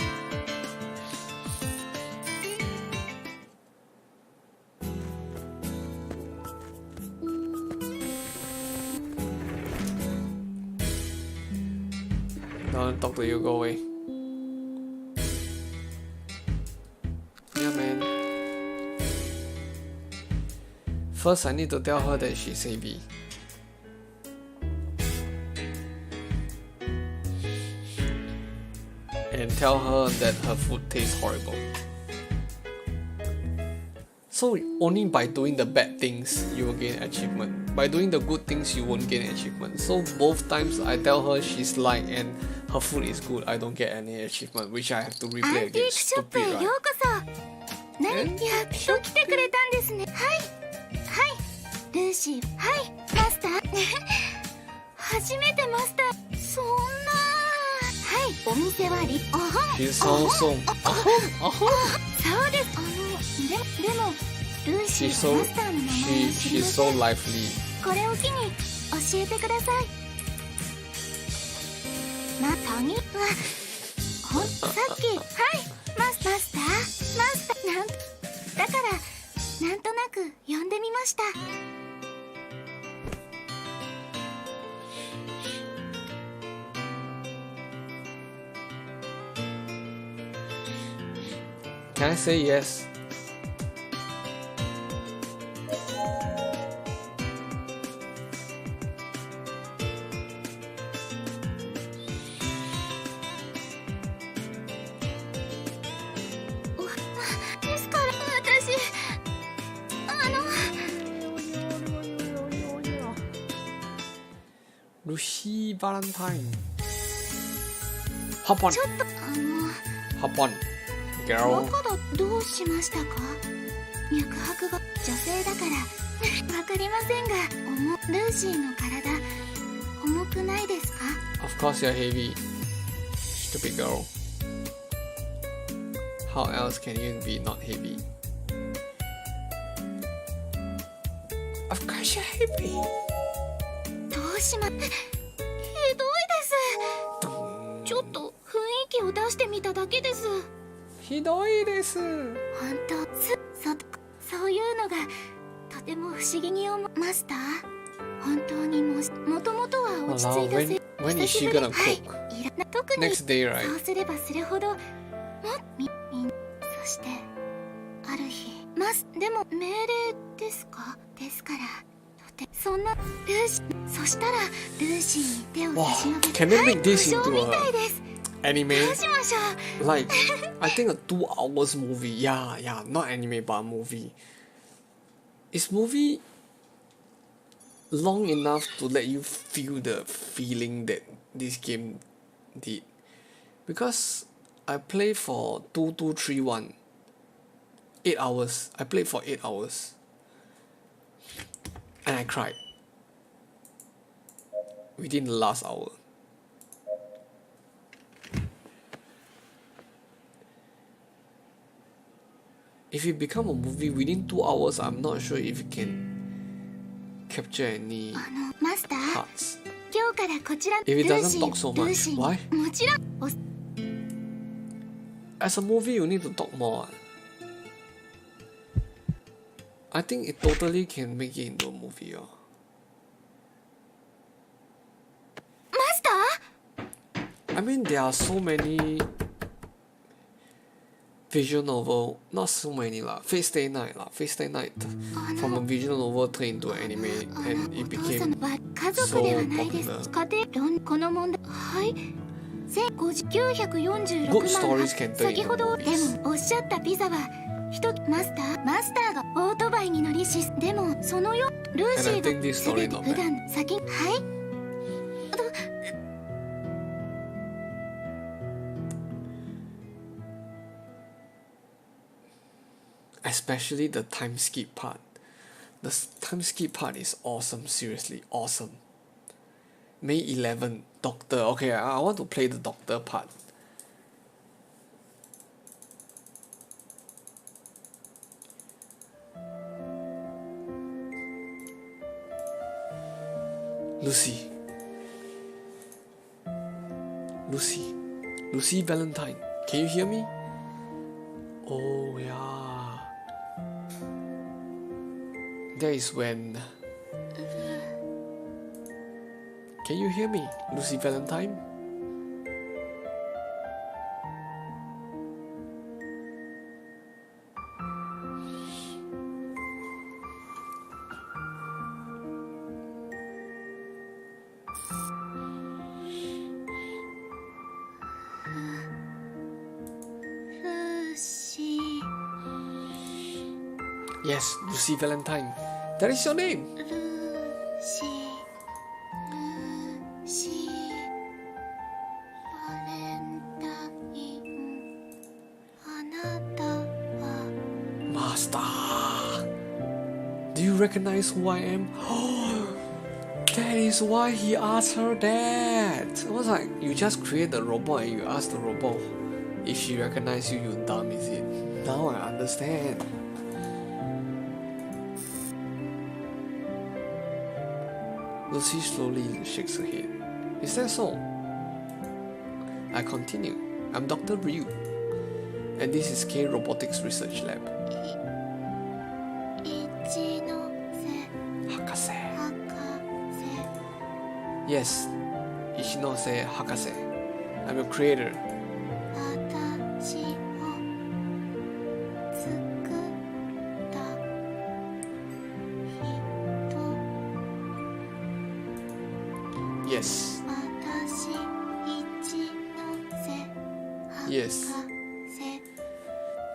A: Don't talk to you, go away. Yeah, man. First, I need to tell her that she's heavy. And tell her that her food tastes horrible. So only by doing the bad things you will gain achievement. By doing the good things you won't gain achievement. So both times I tell her she's light and her food is good, I don't get any achievement, which I have to
B: ア
A: replay
B: ンティー
A: again.
B: クショップ
A: Stupid,
B: へよう
A: right?
B: こそ。何やっと来てくれたんですね。はいルーシー。はいマスター初めてマスター。そんな。はいお店はリあはん
A: She's so
B: そうです。でもルーシ
A: She's
B: ー
A: so
B: マスターの名前を知り
A: she's
B: ませ
A: so
B: ん。
A: lively.
B: これを機に教えてください。鍵はさっきはいマスターだからなんとなく呼んでみました。
A: Can I say yes?
B: ですから私
A: Lucy Valentine. Hop on,
B: ちょっと
A: hop on, girl.
B: 若だどうしましたか？脈拍が女性だからわかりませんがルーシーの体重くないですか？
A: Of course you're heavy. Stupid girl. How else can you be not heavy? Of course you're heavy.
B: どうしまひどいです。ちょっと雰囲気を出してみただけです。
A: ひどいです。
B: 本当そういうのがとても不思議に思う。マスター本当にもともとは落ち着いた
A: When is she gonna cook?
B: 特に
A: Next day, right?
B: そうすればするほどそしてある日でも命令ですか？ですからそんなルーシーそしたらルーシーに手を差し伸べ
A: Can we make this
B: 無
A: into
B: 償みた
A: a
B: いです。
A: anime?
B: どうしましょう。
A: Like, I think a 2 hours movie. Yeah, not anime but a movie. Is movie long enough to let you feel the feeling that this game did? Because I played for 2231. 8 hours. I played for 8 hours. And I cried. Within the last hour. If it become a movie within 2 hours, I'm not sure if it can capture any
B: マスター
A: hearts.
B: 今日かからこちら
A: If it
B: ルー
A: doesn't
B: シ
A: talk so
B: ールー
A: much,
B: シー
A: why?
B: もちろんお
A: As a movie, you need to talk more. I think it totally can make it into a movie.
B: マスター
A: I mean, there are so many visual novel, not so many lah. Fate Stay Night lah. Fate Stay Night from a visual novel turned into an anime, and it
B: お父さん
A: became
B: は家族ではないです。家庭論この問題はい1946
A: Good
B: 万
A: stories can turn
B: 先
A: into
B: ほどで
A: movies.
B: もおっしゃったピザはマスターがオートバイに乗りでもそのよルーシ
A: And I
B: ー
A: think
B: が
A: this
B: す
A: story
B: べて
A: not
B: 普
A: bad.
B: 段先はい
A: Especially the time skip part. The time skip part is awesome, seriously awesome. May 11, Doctor. Okay, I want to play the Doctor part. Lucy. Lucy Valentine. Can you hear me? Oh yeah. That is when. Can you hear me, Lucy Valentine? Yes, Lucy Valentine. That is your name.
B: ルーシーバレンタインあなたは
A: Master. Do you recognize who I am? That is why he asked her that. It was like, you just create the robot and you ask the robot if she recognizes you, you dumb, is it? Now I understand. Lucy slowly shakes her head. Is that so? I continue. I'm Dr. Ryu, and this is K Robotics Research Lab.
B: 一ノ瀬
A: Hakase.
B: 博士
A: Yes, Ichinose Hakase. I'm your creator.
B: 私を作った人
A: Yes,
B: 私一ノ瀬博
A: yes.
B: 士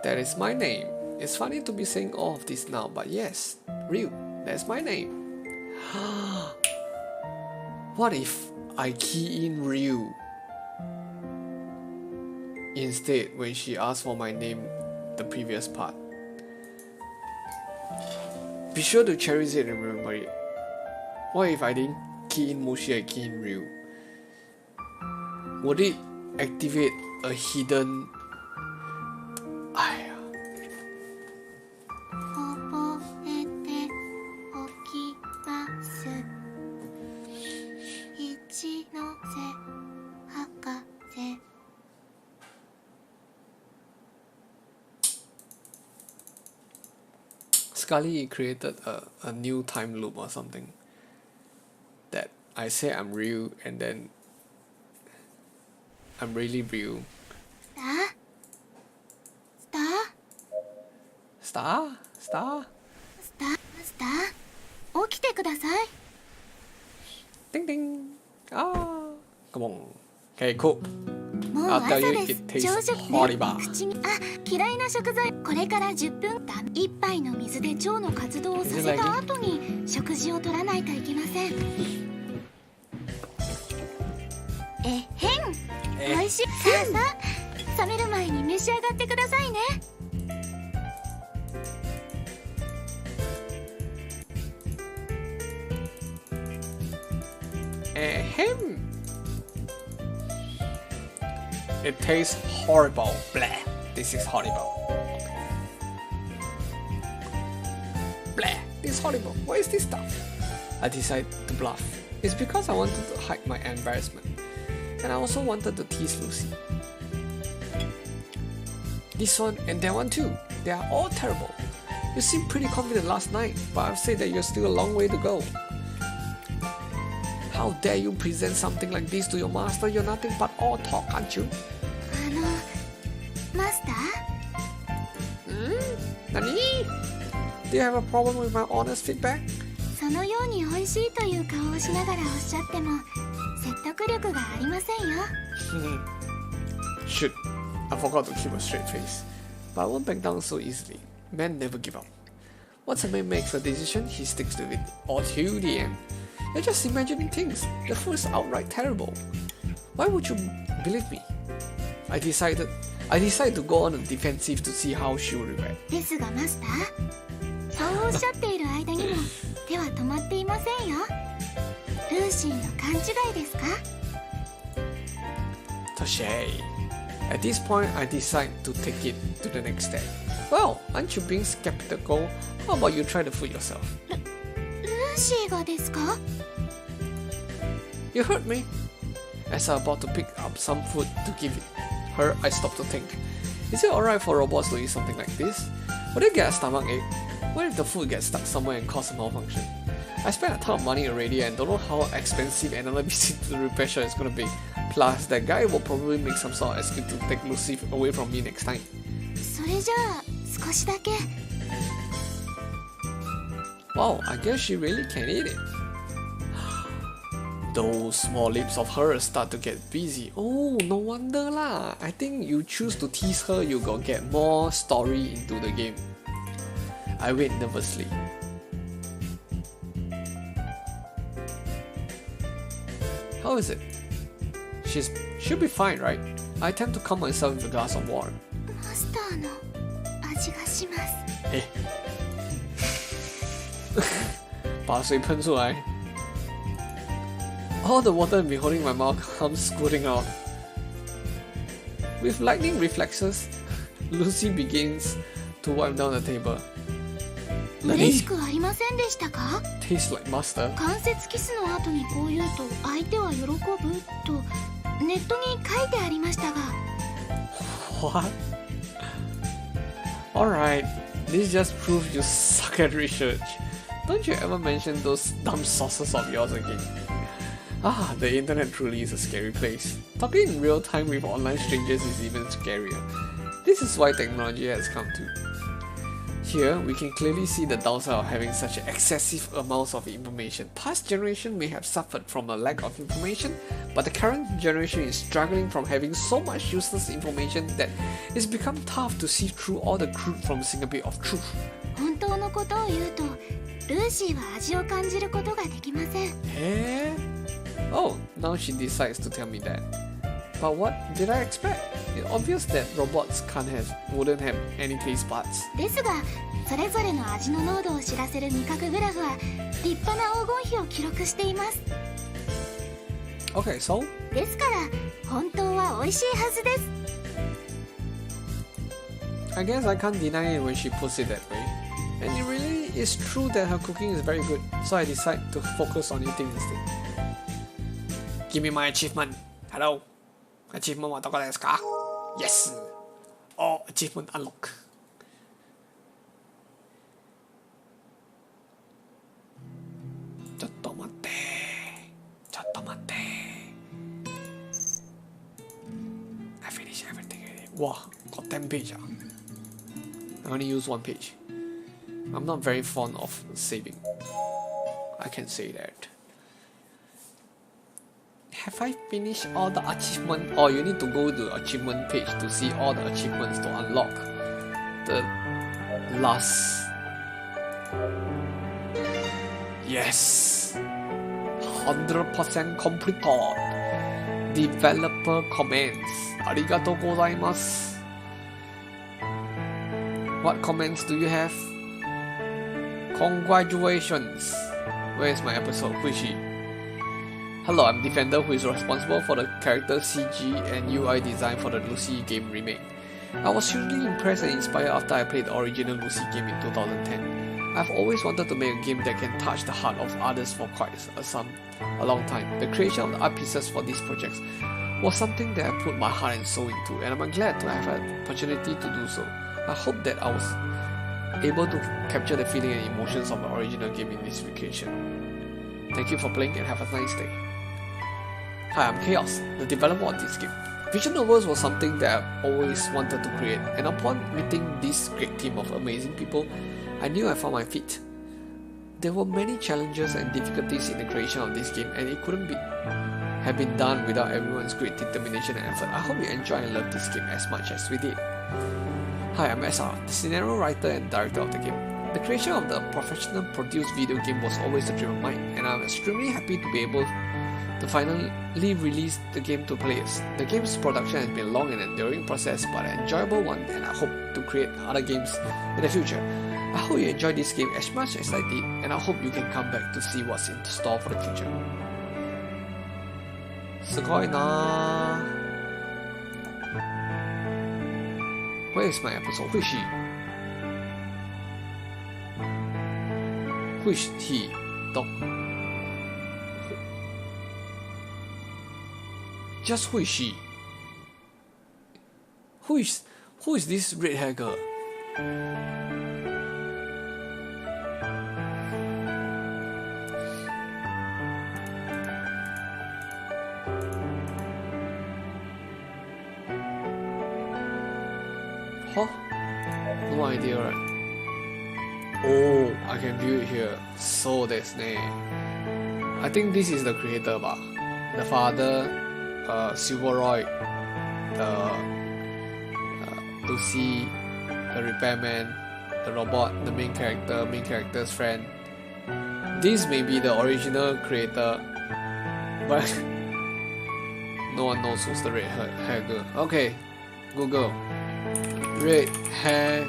A: That is my name. It's funny to be saying all of this now, but yes, Ryu, that's my name. What if I key in Ryu instead when she asked for my name the previous part? Be sure to cherish it and remember it. What if I didn't key in Mushi, I key in Ryu? Would it activate a hidden...
B: 覚えておきます一ノ瀬博士
A: Scully created a new time loop or something. That I say I'm Ryu and then I'm really Ryu.
B: スター
A: Star?
B: スター起きてください
A: Ding ding. Ah. Come on. Okay, cool.
B: もう
A: I'll
B: 朝
A: tell you
B: で
A: it
B: す
A: tastes
B: 朝食
A: horrible.
B: 口に嫌いな食材これから10分間一杯の水で腸の活動をさせた後に食事を取らないといけません美味しいさあ冷める前に召し上がってくださいね
A: Ahem. It tastes horrible. Blah. This is horrible. Blah. This is horrible. What is this stuff? I decide to bluff. It's because I wanted to hide my embarrassment. And I also wanted to tease Lucy. This one and that one too. They are all terrible. You seemed pretty confident last night, but I've said that you're still a long way to go. How dare you present something like this to your master? You're nothing but all talk, aren't you?
B: マスター
A: Nani? Do you have a problem with my honest feedback?
B: そのように美味しいという顔をしながらおっしゃっても説得力がありませんよ
A: Shoot, I forgot to keep a straight face. But I won't back down so easily. Men never give up. Once a man makes a decision, he sticks to it, or till the end. You're just imagining things. The food is outright terrible. Why would you believe me? I decided to go on the defensive to see how she would react.
B: ですがマスターそうおっしゃっている間にも手は止まっていませんよルーシーの勘違いですか
A: Touche. At this point, I decide to take it to the next step. Well, aren't you being skeptical? How about you try the food yourself?
B: ルーシーがですか
A: You heard me. As I'm about to pick up some food to give her, I stop to think. Is it alright for robots to eat something like this? Will they get a stomach ache? What if the food gets stuck somewhere and cause a malfunction? I spent a ton of money already and don't know how expensive another visit to the repair shop is gonna be. Plus, that guy will probably make some sort of excuse to take Lucy away from me next time.
B: それじゃあ少しだけ
A: Wow, I guess she really can eat it. Those small lips of hers start to get busy. Oh, no wonder lah. I think you choose to tease her, you gon' get more story into the game. I wait nervously. How is it? She'll be fine, right? I tend to calm myself with a glass of water.
B: マスターの味がします
A: Eh. 把水喷出来 All the water I've been holding in my mouth comes squirting out. With lightning reflexes, Lucy begins to wipe down the table.
B: 嬉しくありませんでしたか
A: Tastes like mustard.
B: 関節キスの後にこう言うと相手は喜ぶとネットに書いてありましたが
A: What? Alright, this just proves you suck at research. Don't you ever mention those dumb sources of yours again. Ah, the internet truly is a scary place. Talking in real time with online strangers is even scarier. This is why technology has come to. Here, we can clearly see the downside of having such excessive amounts of information. Past generation may have suffered from a lack of information, but the current generation is struggling from having so much useless information that it's become tough to sift through all the crude from a single bit of truth.
B: 本当のことを言うとルーシーは味を感じることができません
A: Eh? Oh, now she decides to tell me that. But what did I expect? It's obvious that robots wouldn't have any taste buds.
B: ですがそれぞれの味の濃度を知らせる味覚グラフは立派な黄金比を記録しています
A: Okay, so?
B: ですから本当は美味しいはずです
A: I guess I can't deny it when she puts it that way. And it really is true that her cooking is very good, so I decide to focus on eating instead. Give me my achievement. Hello. Achievement はどこですか? Yes. Oh, achievement unlock. I finished everything already. Wow, got 10 pages. I only use 1 page. I'm not very fond of saving. I can say that. Have I finished all the achievements? Or you need to go to the achievement page to see all the achievements to unlock the last. Yes! 100% completed. Developer comments. ありがとうございます. What comments do you have? Congratulations. Where is my episode? Who is she? Hello, I'm Defender, who is responsible for the character CG and UI design for the Lucy game remake. I was hugely impressed and inspired after I played the original Lucy game in 2010. I've always wanted to make a game that can touch the heart of others for quite a long time. The creation of the art pieces for these projects was something that I put my heart and soul into, and I'm glad to have an opportunity to do so. I hope that I was able to capture the feeling and emotions of the original game in this vacation. Thank you for playing and have a nice day. Hi, I'm Chaos, the developer of this game. Vision Novels was something that I always wanted to create, and upon meeting this great team of amazing people, I knew I found my feet. There were many challenges and difficulties in the creation of this game, and it couldn't have been done without everyone's great determination and effort. I hope you enjoy and love this game as much as we did. Hi, I'm SR, the scenario writer and director of the game. The creation of the professional produced video game was always a dream of mine, and I'm extremely happy to be able to finally release the game to players. The game's production has been a long and enduring process, but an enjoyable one, and I hope to create other games in the future. I hope you enjoyed this game as much as I did, and I hope you can come back to see what's in store for the future. すごいな. Where is my episode? Who is she? Who is he? Dog. Just who is she? Who is this red hair girl? Huh? No idea, right? Oh, I can view it here. So that's ne. I think this is the creator, ba. The father, Silveroid, the Lucy, the repairman, the robot, the main character's friend. This may be the original creator, but no one knows who's the red hair girl. Okay, Google. Red hair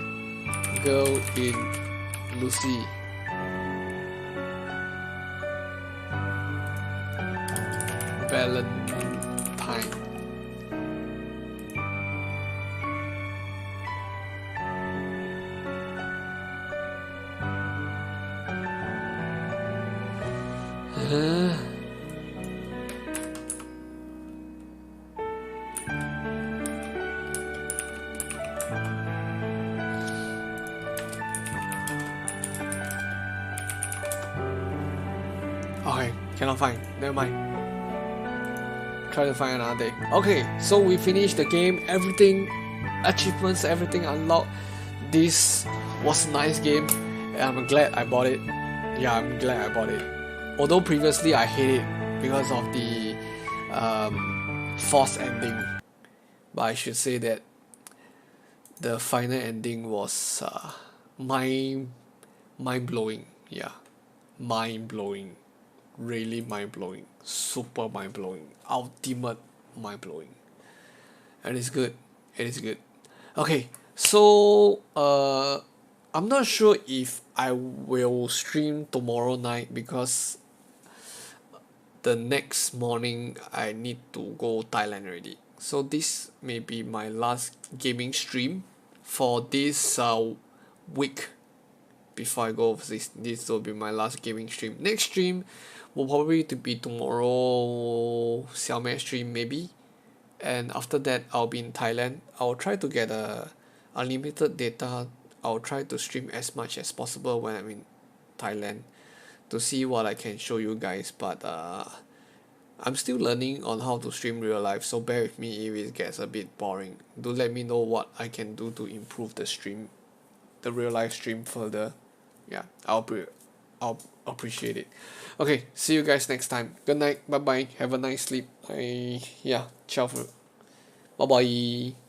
A: girl in Lucy. Valentine. Okay, cannot find. Never mind. Try to find another day. Okay, so we finished the game. Everything, achievements, everything unlocked. This was a nice game, and I'm glad I bought it. Yeah, I'm glad I bought it. Although previously I hated it because of the forced ending, but I should say that the final ending was mind blowing. Yeah, mind blowing. Really mind blowing, super mind blowing, ultimate mind blowing, and it's good. It is good. Okay, so I'm not sure if I will stream tomorrow night because the next morning I need to go Thailand already. So this may be my last gaming stream for this week. Before I go overseas, this will be my last gaming stream. Next stream will probably be tomorrow, Xiaomei stream maybe, and after that I'll be in Thailand. I'll try to get unlimited data. I'll try to stream as much as possible when I'm in Thailand to see what I can show you guys, but I'm still learning on how to stream real life, so bear with me if it gets a bit boring. Do let me know what I can do to improve the stream, the real life stream further. Yeah, I'll appreciate it. Okay, see you guys next time. Good night, bye bye, have a nice sleep. Ciao. Bye bye.